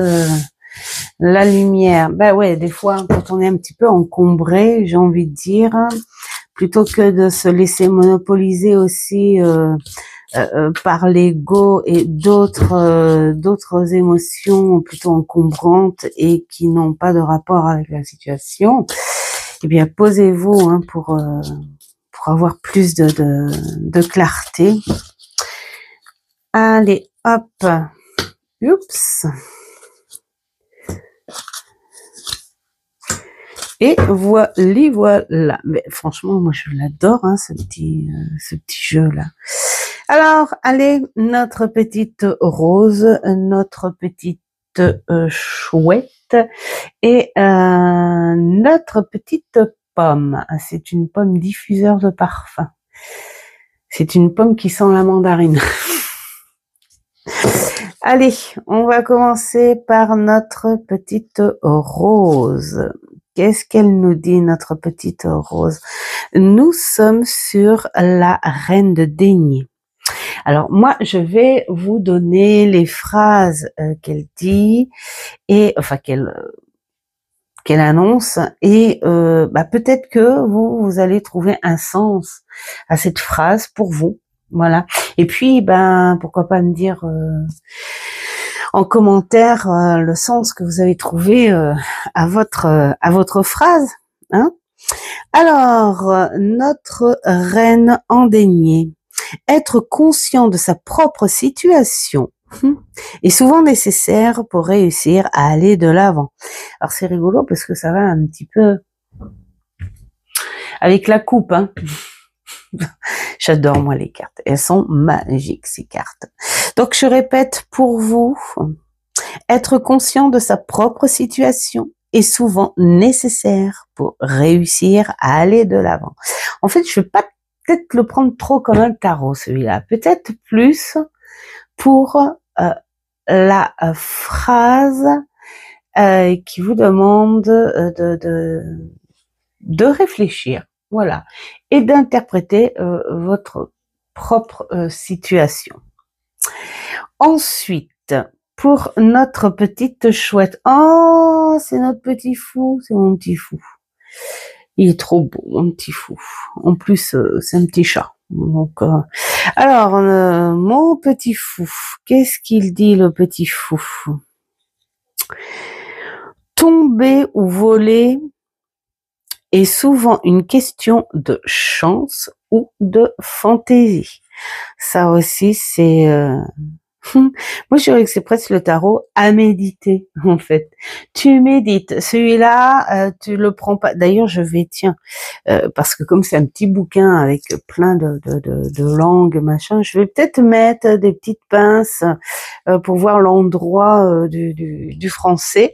la lumière. Ben ouais, des fois, quand on est un petit peu encombré, j'ai envie de dire, plutôt que de se laisser monopoliser aussi par l'ego et d'autres émotions plutôt encombrantes et qui n'ont pas de rapport avec la situation, eh bien posez-vous hein, pour avoir plus de clarté. Allez, hop, oups. Et voilà. Mais franchement, moi je l'adore, hein, ce petit jeu là. Alors, allez, notre petite rose, notre petite chouette et notre petite pomme. C'est une pomme diffuseur de parfum. C'est une pomme qui sent la mandarine. Allez, on va commencer par notre petite rose. Qu'est-ce qu'elle nous dit, notre petite rose? Nous sommes sur la reine de denier. Alors moi, je vais vous donner les phrases qu'elle dit et enfin qu'elle annonce et peut-être que vous allez trouver un sens à cette phrase pour vous. Voilà. Et puis pourquoi pas me dire en commentaire le sens que vous avez trouvé à votre phrase, hein. Alors, notre reine en denier. Être conscient de sa propre situation est souvent nécessaire pour réussir à aller de l'avant. Alors c'est rigolo parce que ça va un petit peu avec la coupe, hein. J'adore moi les cartes, elles sont magiques ces cartes. Donc je répète pour vous, être conscient de sa propre situation est souvent nécessaire pour réussir à aller de l'avant. En fait, je vais pas peut-être le prendre trop comme un tarot celui-là, peut-être plus pour la phrase qui vous demande de réfléchir, voilà, et d'interpréter votre propre situation. Ensuite, pour notre petite chouette, oh, c'est notre petit fou, c'est mon petit fou. Il est trop beau, mon petit fou. En plus, c'est un petit chat. Donc, alors, mon petit fou, qu'est-ce qu'il dit, le petit fou? Tomber ou voler est souvent une question de chance ou de fantaisie. Ça aussi, c'est... Moi, je dirais que c'est presque le tarot à méditer, en fait. Tu médites. Celui-là, tu le prends pas. D'ailleurs, je vais, tiens, parce que comme c'est un petit bouquin avec plein de langues, machin, je vais peut-être mettre des petites pinces pour voir l'endroit du français.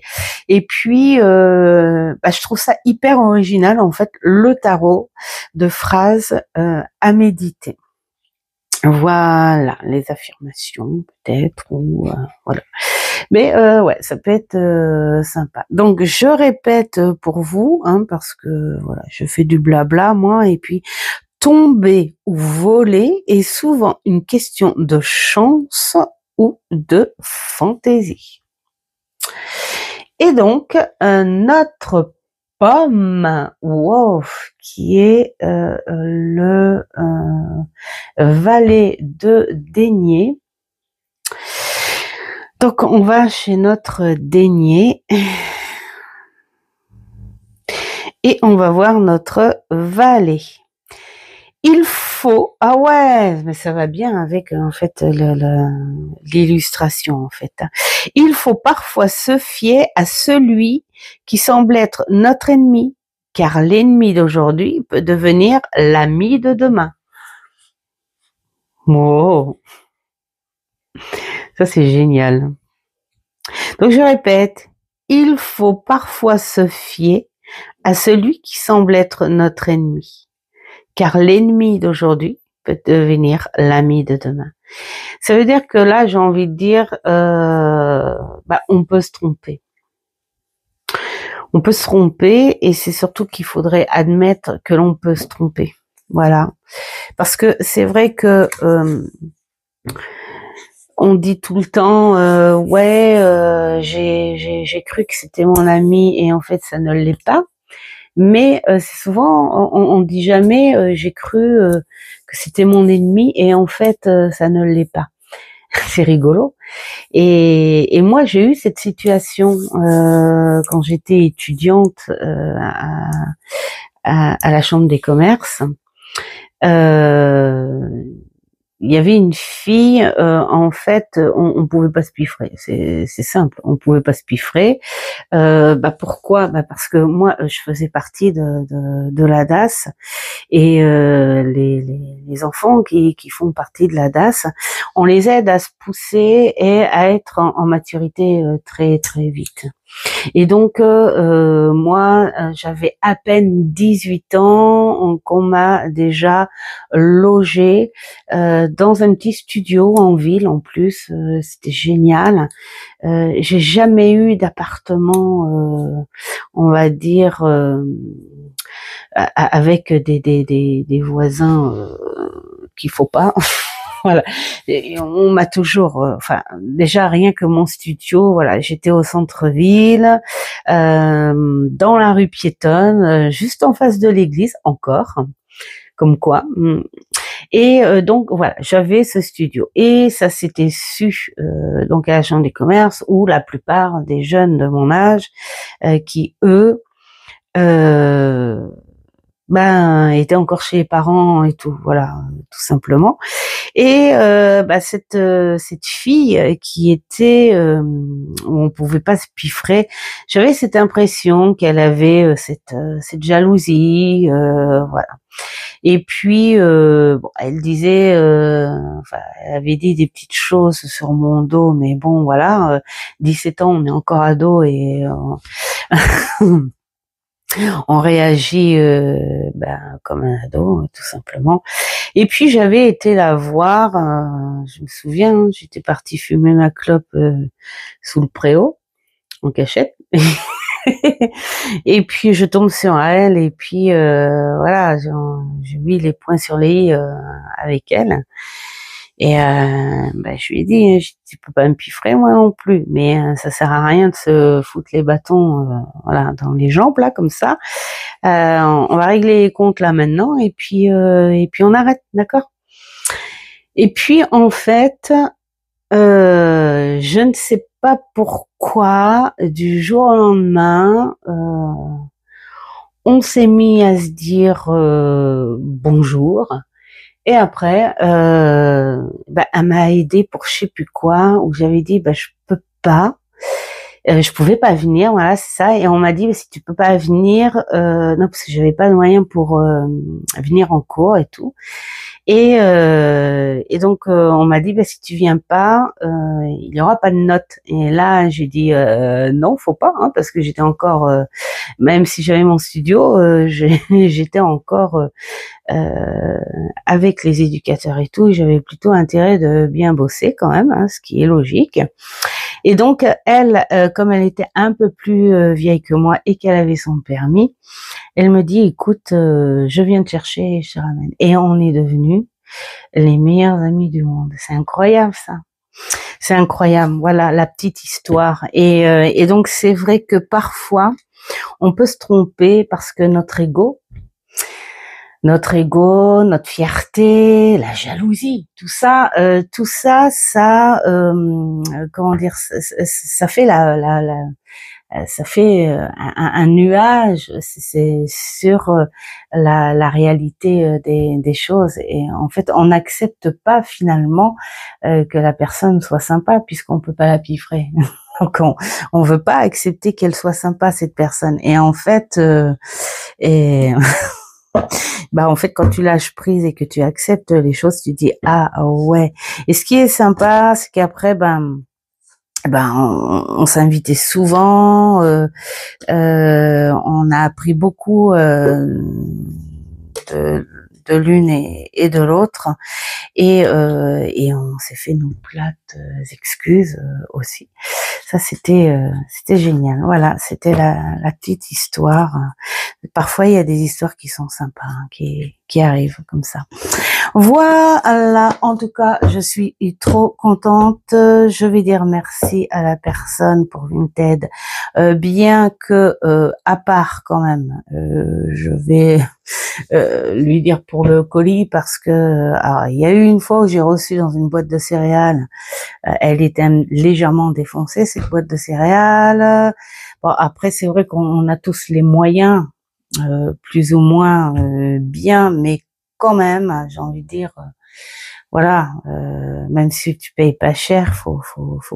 Et puis, je trouve ça hyper original, en fait, le tarot de phrases à méditer. Voilà, les affirmations peut-être, ou voilà. Mais ouais, ça peut être sympa. Donc je répète pour vous, hein, parce que voilà, je fais du blabla moi, et puis tomber ou voler est souvent une question de chance ou de fantaisie. Et donc notre pomme, wow, qui est le valet de denier. Donc on va chez notre denier et on va voir notre valet. Il faut, ah ouais, mais ça va bien avec en fait l'illustration en fait. Il faut parfois se fier à celui qui semble être notre ennemi, car l'ennemi d'aujourd'hui peut devenir l'ami de demain. Oh, ça c'est génial. Donc je répète, il faut parfois se fier à celui qui semble être notre ennemi, car l'ennemi d'aujourd'hui peut devenir l'ami de demain. Ça veut dire que là, j'ai envie de dire, on peut se tromper. On peut se tromper, et c'est surtout qu'il faudrait admettre que l'on peut se tromper. Voilà. Parce que c'est vrai que on dit tout le temps, j'ai cru que c'était mon ami et en fait ça ne l'est pas. Mais c'est souvent, on dit jamais, j'ai cru que c'était mon ennemi et en fait ça ne l'est pas. C'est rigolo. Et moi j'ai eu cette situation quand j'étais étudiante à la Chambre des commerces. Il y avait une fille, en fait, on pouvait pas se piffrer. C'est simple, on pouvait pas se piffrer. Pourquoi? Parce que moi, je faisais partie de la DAS, et les enfants qui font partie de la DAS, on les aide à se pousser et à être en maturité très très vite. Et donc moi j'avais à peine 18 ans qu'on m'a déjà logée dans un petit studio en ville en plus, c'était génial. J'ai jamais eu d'appartement on va dire avec des voisins qu'il faut pas. Voilà. Et on m'a toujours, enfin, déjà rien que mon studio, voilà, j'étais au centre-ville, dans la rue piétonne, juste en face de l'église, encore, comme quoi. Et donc voilà, j'avais ce studio et ça s'était su donc à la Chambre des commerces où la plupart des jeunes de mon âge qui eux euh, ben étaient encore chez les parents et tout, voilà, tout simplement. Et cette fille qui était où on pouvait pas se piffrer, j'avais cette impression qu'elle avait cette jalousie, voilà. Et puis bon, elle disait, enfin, elle avait dit des petites choses sur mon dos, mais bon, voilà, 17 ans, on est encore ado et on réagit comme un ado, tout simplement. Et puis j'avais été la voir, je me souviens, hein, j'étais partie fumer ma clope sous le préau, en cachette. Et puis je tombe sur elle et puis voilà, j'ai mis les points sur les i avec elle. Et je lui ai dit, tu peux pas me piffrer moi non plus, mais ça sert à rien de se foutre les bâtons voilà dans les jambes là comme ça. On va régler les comptes là maintenant et puis on arrête, d'accord? Et puis en fait, je ne sais pas pourquoi, du jour au lendemain, on s'est mis à se dire bonjour. Et après, elle m'a aidé pour je sais plus quoi, où j'avais dit, je peux pas, je pouvais pas venir, voilà, c'est ça. Et on m'a dit, si tu peux pas venir, non, parce que j'avais pas de moyens pour venir en cours et tout. Et donc on m'a dit si tu viens pas, il y aura pas de notes. Et là j'ai dit non, faut pas, hein, parce que j'étais encore, même si j'avais mon studio, j'étais encore avec les éducateurs et tout. Et j'avais plutôt intérêt de bien bosser quand même, hein, ce qui est logique. Et donc elle, comme elle était un peu plus vieille que moi et qu'elle avait son permis, elle me dit écoute, je viens te chercher et je te ramène. Et on est devenus les meilleurs amis du monde. C'est incroyable ça. C'est incroyable. Voilà la petite histoire. Et donc c'est vrai que parfois on peut se tromper parce que notre ego, notre fierté, la jalousie, tout ça, ça, comment dire, ça fait ça fait un nuage, c'est sur la réalité des choses. Et en fait, on n'accepte pas finalement que la personne soit sympa puisqu'on peut pas la piffrer. Donc on veut pas accepter qu'elle soit sympa cette personne. Et en fait, et en fait, quand tu lâches prise et que tu acceptes les choses, tu dis ah ouais. Et ce qui est sympa, c'est qu'après on s'invitait souvent, on a appris beaucoup de l'une et de l'autre, et on s'est fait nos plates excuses aussi. Ça c'était génial. Voilà, c'était la petite histoire. Parfois il y a des histoires qui sont sympas, hein, qui arrivent comme ça. Voilà, en tout cas, je suis trop contente. Je vais dire merci à la personne pour Vinted, bien que, à part quand même, je vais lui dire pour le colis parce que, alors, il y a eu une fois où j'ai reçu dans une boîte de céréales, elle était légèrement défoncée cette boîte de céréales. Bon, après c'est vrai qu'on a tous les moyens, plus ou moins bien, mais quand même, j'ai envie de dire, voilà, même si tu payes pas cher, faut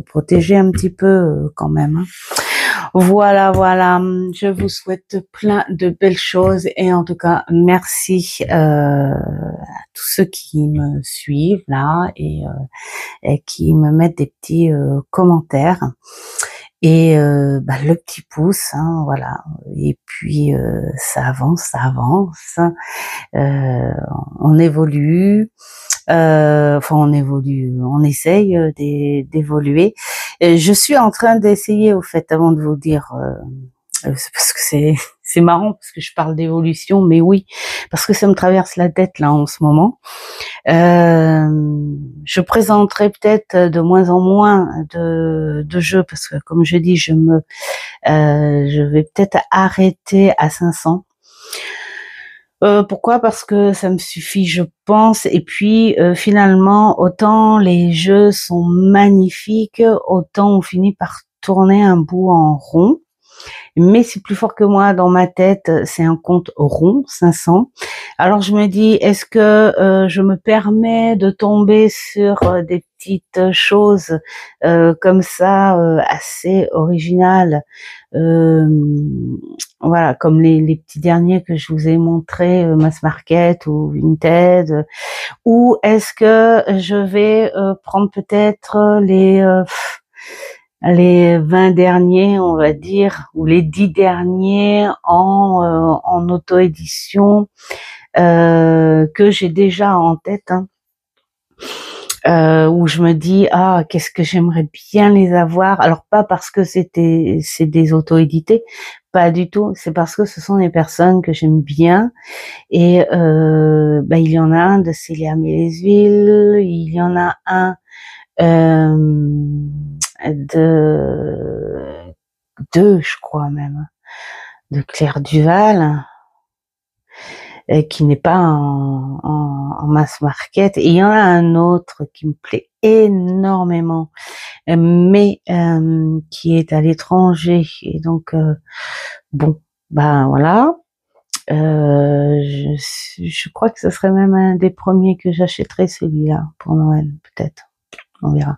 protéger un petit peu quand même. Hein. Voilà, voilà. Je vous souhaite plein de belles choses et en tout cas, merci à tous ceux qui me suivent là et qui me mettent des petits commentaires. Et le petit pouce, hein, voilà. Et puis ça avance, on évolue, on évolue, on essaye d'évoluer. Je suis en train d'essayer, au fait, avant de vous dire, parce que c'est marrant parce que je parle d'évolution, mais oui, parce que ça me traverse la tête là en ce moment. Je présenterai peut-être de moins en moins de jeux parce que, comme je dis, je vais peut-être arrêter à 500. Pourquoi? Parce que ça me suffit, je pense. Et puis finalement, autant les jeux sont magnifiques, autant on finit par tourner un bout en rond. Mais c'est plus fort que moi dans ma tête, c'est un compte rond, 500. Alors je me dis, est-ce que je me permets de tomber sur des petites choses comme ça, assez originales, voilà, comme les petits derniers que je vous ai montrés, Mass Market ou Vinted, ou est-ce que je vais prendre peut-être les 20 derniers, on va dire, ou les 10 derniers en auto-édition que j'ai déjà en tête, hein, où je me dis ah qu'est-ce que j'aimerais bien les avoir. Alors pas parce que c'est des auto-édités, pas du tout. C'est parce que ce sont des personnes que j'aime bien et il y en a un de Célia Mélesville, il y en a un deux, je crois même, de Claire Duval, qui n'est pas en mass market. Et il y en a un autre qui me plaît énormément, mais qui est à l'étranger. Et donc, bon, ben voilà. Je crois que ce serait même un des premiers que j'achèterais, celui-là, pour Noël, peut-être. On verra.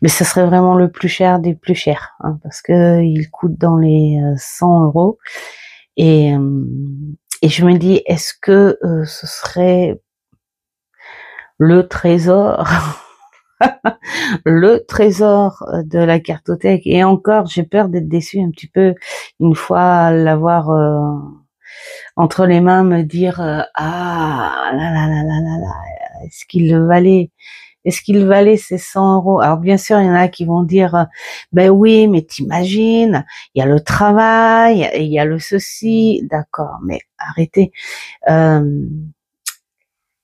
Mais ce serait vraiment le plus cher des plus chers, hein, parce que il coûte dans les 100 €. Et je me dis, est-ce que ce serait le trésor, le trésor de la cartothèque? Et encore, j'ai peur d'être déçue un petit peu une fois l'avoir entre les mains, me dire ah là là là là là là, est-ce qu'il le valait? Est-ce qu'il valait ces 100 €? Alors bien sûr, il y en a qui vont dire, ben oui, mais t'imagines, il y a le travail, il y a le ceci, d'accord, mais arrêtez.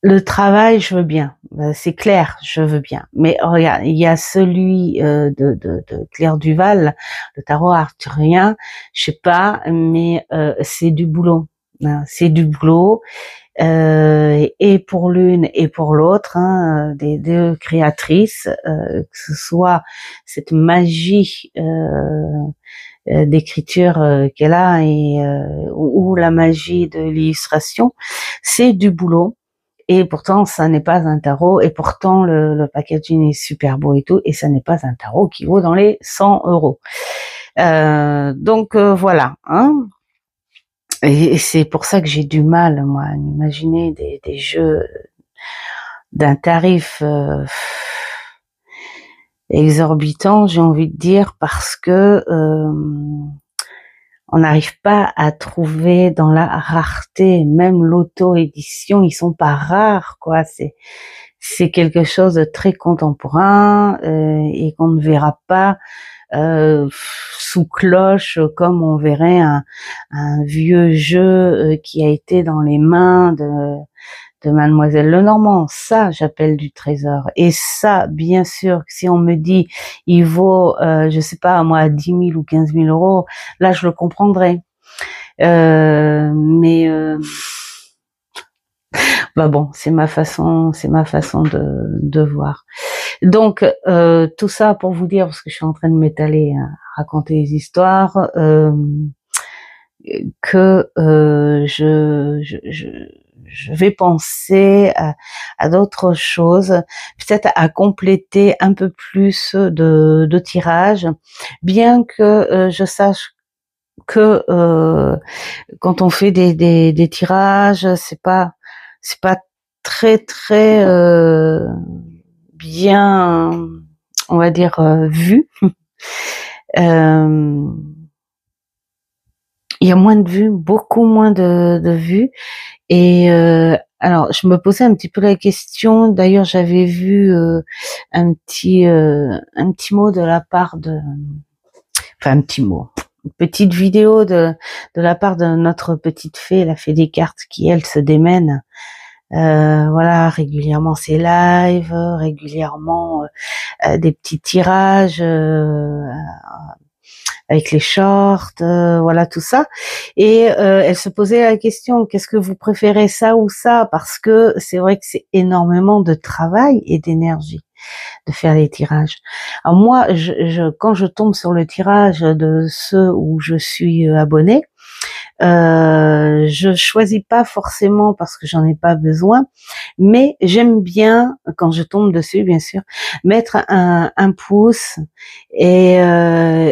Le travail, je veux bien, c'est clair, je veux bien. Mais regarde, il y a celui de Claire Duval, le tarot arthurien, je sais pas, mais c'est du boulot. Hein, c'est du boulot. Et pour l'une et pour l'autre, hein, des deux créatrices, que ce soit cette magie d'écriture qu'elle a et ou la magie de l'illustration, c'est du boulot. Et pourtant, ça n'est pas un tarot. Et pourtant, le packaging est super beau et tout. Et ça n'est pas un tarot qui vaut dans les 100 €. Donc voilà. Hein. Et c'est pour ça que j'ai du mal, moi, à imaginer des jeux d'un tarif exorbitant, j'ai envie de dire, parce que on n'arrive pas à trouver dans la rareté, même l'auto-édition, ils sont pas rares, quoi. C'est quelque chose de très contemporain et qu'on ne verra pas sous cloche comme on verrait un vieux jeu qui a été dans les mains de Mademoiselle Lenormand. Ça, j'appelle du trésor. Et ça, bien sûr, si on me dit, il vaut, je sais pas, moi, 10 000 ou 15 000 €, là, je le comprendrais. Mais bah bon, c'est ma façon de voir. Donc, tout ça pour vous dire, parce que je suis en train de m'étaler à raconter les histoires, que je vais penser à d'autres choses, peut-être à compléter un peu plus de tirages, bien que je sache que quand on fait des tirages, c'est pas très très bien, on va dire vu. Il y a moins de vues, beaucoup moins de vues. Et alors, je me posais un petit peu la question. D'ailleurs, j'avais vu un petit mot de la part de, enfin un petit mot. petite vidéo de la part de notre petite fée, la fée des cartes, qui elle se démène. Voilà, régulièrement ses lives, régulièrement des petits tirages avec les shorts, voilà tout ça. Et elle se posait la question, qu'est-ce que vous préférez, ça ou ça? Parce que c'est vrai que c'est énormément de travail et d'énergie de faire les tirages. Alors moi, quand je tombe sur le tirage de ceux où je suis abonnée, je choisis pas forcément parce que j'en ai pas besoin, mais j'aime bien, quand je tombe dessus, bien sûr, mettre un pouce et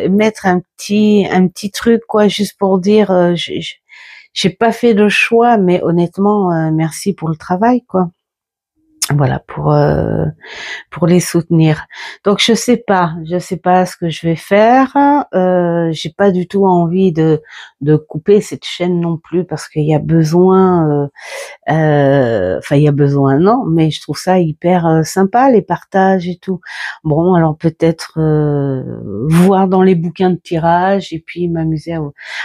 mettre un petit truc, quoi, juste pour dire, j'ai pas fait de choix, mais honnêtement, merci pour le travail, quoi. Voilà, pour les soutenir. Donc je sais pas ce que je vais faire. J'ai pas du tout envie de couper cette chaîne non plus parce qu'il y a besoin. Enfin, il y a besoin, non, mais je trouve ça hyper sympa, les partages et tout. Bon, alors peut-être voir dans les bouquins de tirage et puis m'amuser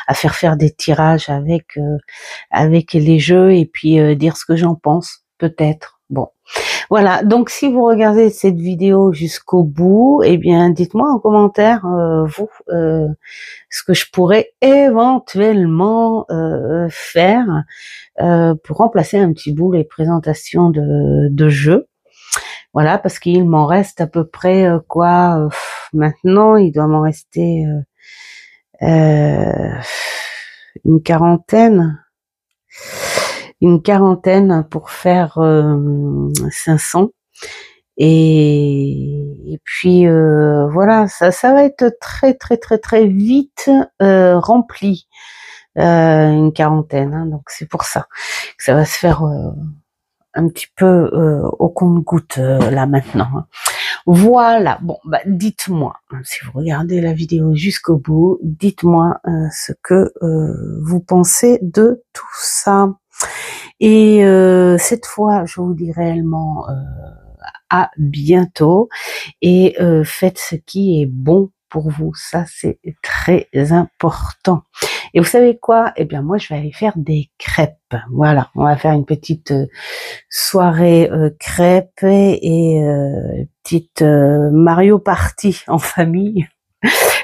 à faire des tirages avec les jeux et puis dire ce que j'en pense, peut-être. Bon. Voilà, donc si vous regardez cette vidéo jusqu'au bout, eh bien dites-moi en commentaire, vous, ce que je pourrais éventuellement faire pour remplacer un petit bout les présentations de jeux. Voilà, parce qu'il m'en reste à peu près maintenant, il doit m'en rester une quarantaine pour faire 500. Et puis voilà, ça va être très très très très vite rempli, une quarantaine, hein, donc c'est pour ça que ça va se faire un petit peu au compte-gouttes là maintenant, hein. Voilà, bon, bah dites-moi, si vous regardez la vidéo jusqu'au bout, dites-moi ce que vous pensez de tout ça. Et cette fois, je vous dis réellement à bientôt et faites ce qui est bon pour vous. Ça, c'est très important. Et vous savez quoi? Eh bien, moi, je vais aller faire des crêpes. Voilà, on va faire une petite soirée crêpes et petite Mario Party en famille.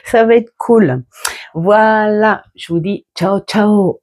Ça va être cool. Voilà, je vous dis ciao, ciao.